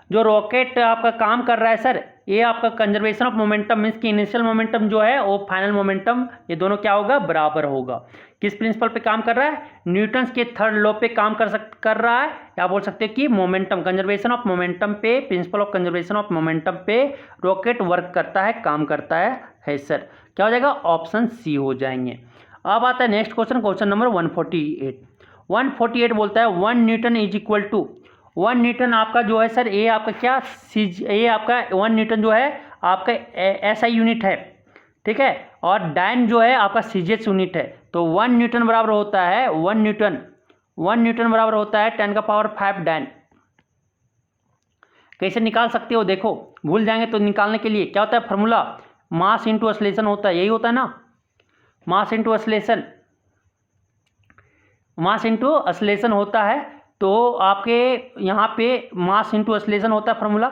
जो रॉकेट आपका काम कर रहा है सर, ये आपका कंजर्वेशन ऑफ मोमेंटम मीन्स कि इनिशियल मोमेंटम जो है वो फाइनल मोमेंटम, ये दोनों क्या होगा? बराबर होगा। किस प्रिंसिपल पे काम कर रहा है? न्यूटन्स के थर्ड लॉ पे काम कर रहा है, या बोल सकते हैं कि मोमेंटम, कंजर्वेशन ऑफ मोमेंटम पे, principle of conservation of momentum पे रॉकेट वर्क करता है, काम करता है सर। क्या हो जाएगा? ऑप्शन सी हो जाएंगे। अब आता है नेक्स्ट क्वेश्चन, क्वेश्चन नंबर 148। 148 बोलता है 1 newton is equal to, 1 newton आपका जो है सर, ये आपका क्या, ये आपका 1 न्यूटन जो है आपका एसआई यूनिट है, ठीक है, और डाइन जो है आपका सीजीएस यूनिट है। तो 1 न्यूटन बराबर होता है 1 न्यूटन बराबर होता है 10⁵ डाइन। कैसे निकाल सकते हो? देखो, भूल जाएंगे तो निकालने के लिए क्या होता है फॉर्मूला? मास इंटू एक्सेलरेशन होता है, यही होता है ना, mass into acceleration, mass into acceleration होता है। तो आपके यहाँ पे मास इंटू एक्सेलरेशन होता है फॉर्मूला।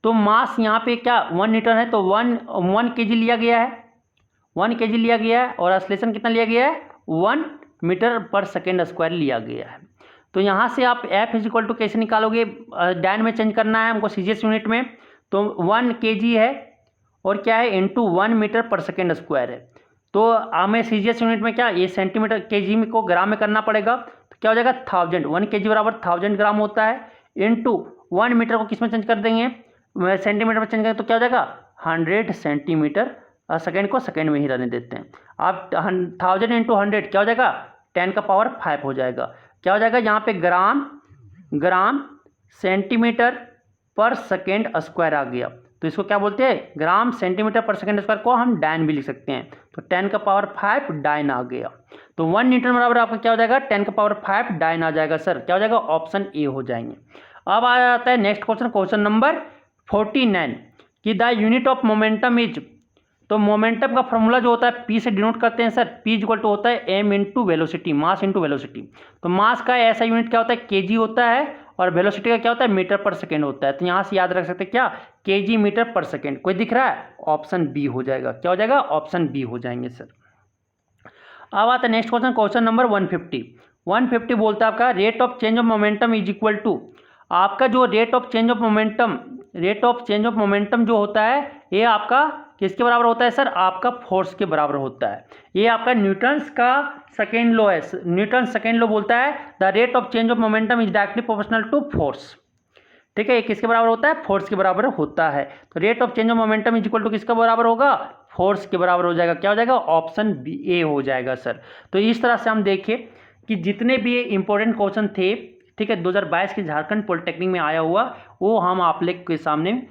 तो मास यहाँ पे क्या 1 न्यूटन है, तो 1 केजी लिया गया है, 1 केजी लिया गया है, और एक्सेलरेशन कितना लिया गया है? 1 मीटर पर सेकेंड स्क्वायर लिया गया है। तो यहाँ से आप F इज इक्वल टू कैसे निकालोगे? डाइन में चेंज करना है हमको सीजीएस यूनिट में। तो 1 केजी है और क्या है? इंटू 1 मीटर पर सेकेंड स्क्वायर है। तो हमें सीजीएस यूनिट में क्या, ये सेंटीमीटर केजी में को ग्राम में करना पड़ेगा। तो क्या हो जाएगा? 1000, 1 केजी बराबर 1000 ग्राम होता है, इंटू 1 मीटर को किस में चेंज कर देंगे? सेंटीमीटर में चेंज करेंगे तो क्या हो जाएगा? 100 सेंटीमीटर। सेकेंड को सेकेंड में ही रहने देते हैं। अब 1000 इंटू 100 क्या हो जाएगा? 10⁵ हो जाएगा। क्या हो जाएगा? यहाँ पे ग्राम सेंटीमीटर पर सेकेंड स्क्वायर आ गया। तो इसको क्या बोलते हैं? ग्राम सेंटीमीटर पर सेकेंड स्क्वायर को हम डाइन भी लिख सकते हैं। तो 10⁵ डाइन आ गया। तो 1 न्यूटन बराबर आपका क्या हो जाएगा? 10⁵ डाइन आ जाएगा सर। क्या हो जाएगा? ऑप्शन ए हो जाएंगे। अब आ जाता है नेक्स्ट क्वेश्चन, क्वेश्चन नंबर 49 कि the unit of momentum is. तो मोमेंटम का फॉर्मूला जो होता है पी से डिनोट करते हैं सर। पी इक्वल टू होता है m into velocity, mass into velocity. तो मास का ऐसा यूनिट क्या होता है? केजी होता है, और वेलोसिटी का क्या होता है? मीटर पर सेकेंड होता है। तो यहाँ से याद रख सकते हैं क्या? केजी मीटर पर सेकेंड। कोई दिख रहा है? ऑप्शन बी हो जाएगा। क्या हो जाएगा? ऑप्शन बी हो जाएंगे सर। अब आता है नेक्स्ट क्वेश्चन, क्वेश्चन नंबर 150। 150 बोलता है आपका rate of change of momentum is equal to, आपका जो rate of change of momentum जो होता है ये आपका किसके बराबर होता है सर? आपका फोर्स के बराबर होता है। ये आपका न्यूटन्स का सेकेंड लॉ है। न्यूटन सेकेंड लॉ बोलता है the rate of change of momentum is directly proportional to force. ठीक है, ये किसके बराबर होता है? फोर्स के बराबर होता है। तो rate of change of momentum is equal to किसके बराबर होगा? फोर्स के बराबर हो जाएगा। क्या हो जाएगा? ऑप्शन बी ए हो जाएगा सर। तो इस तरह से हम देखें कि जितने भी इंपॉर्टेंट क्वेश्चन थे, ठीक है, 2022 के झारखंड पॉलिटेक्निक में आया हुआ, वो हम आप लोग के सामने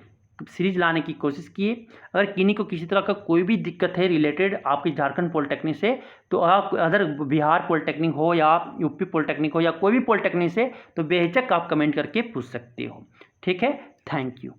सीरीज लाने की कोशिश किए। अगर किन्हीं को किसी तरह का कोई भी दिक्कत है रिलेटेड आपकी झारखंड पॉलिटेक्निक से, तो आप अदर बिहार पॉलिटेक्निक हो या यूपी पॉलिटेक्निक हो या कोई भी पॉलिटेक्निक से, तो बेहिचक आप कमेंट करके पूछ सकते हो। ठीक है, थैंक यू।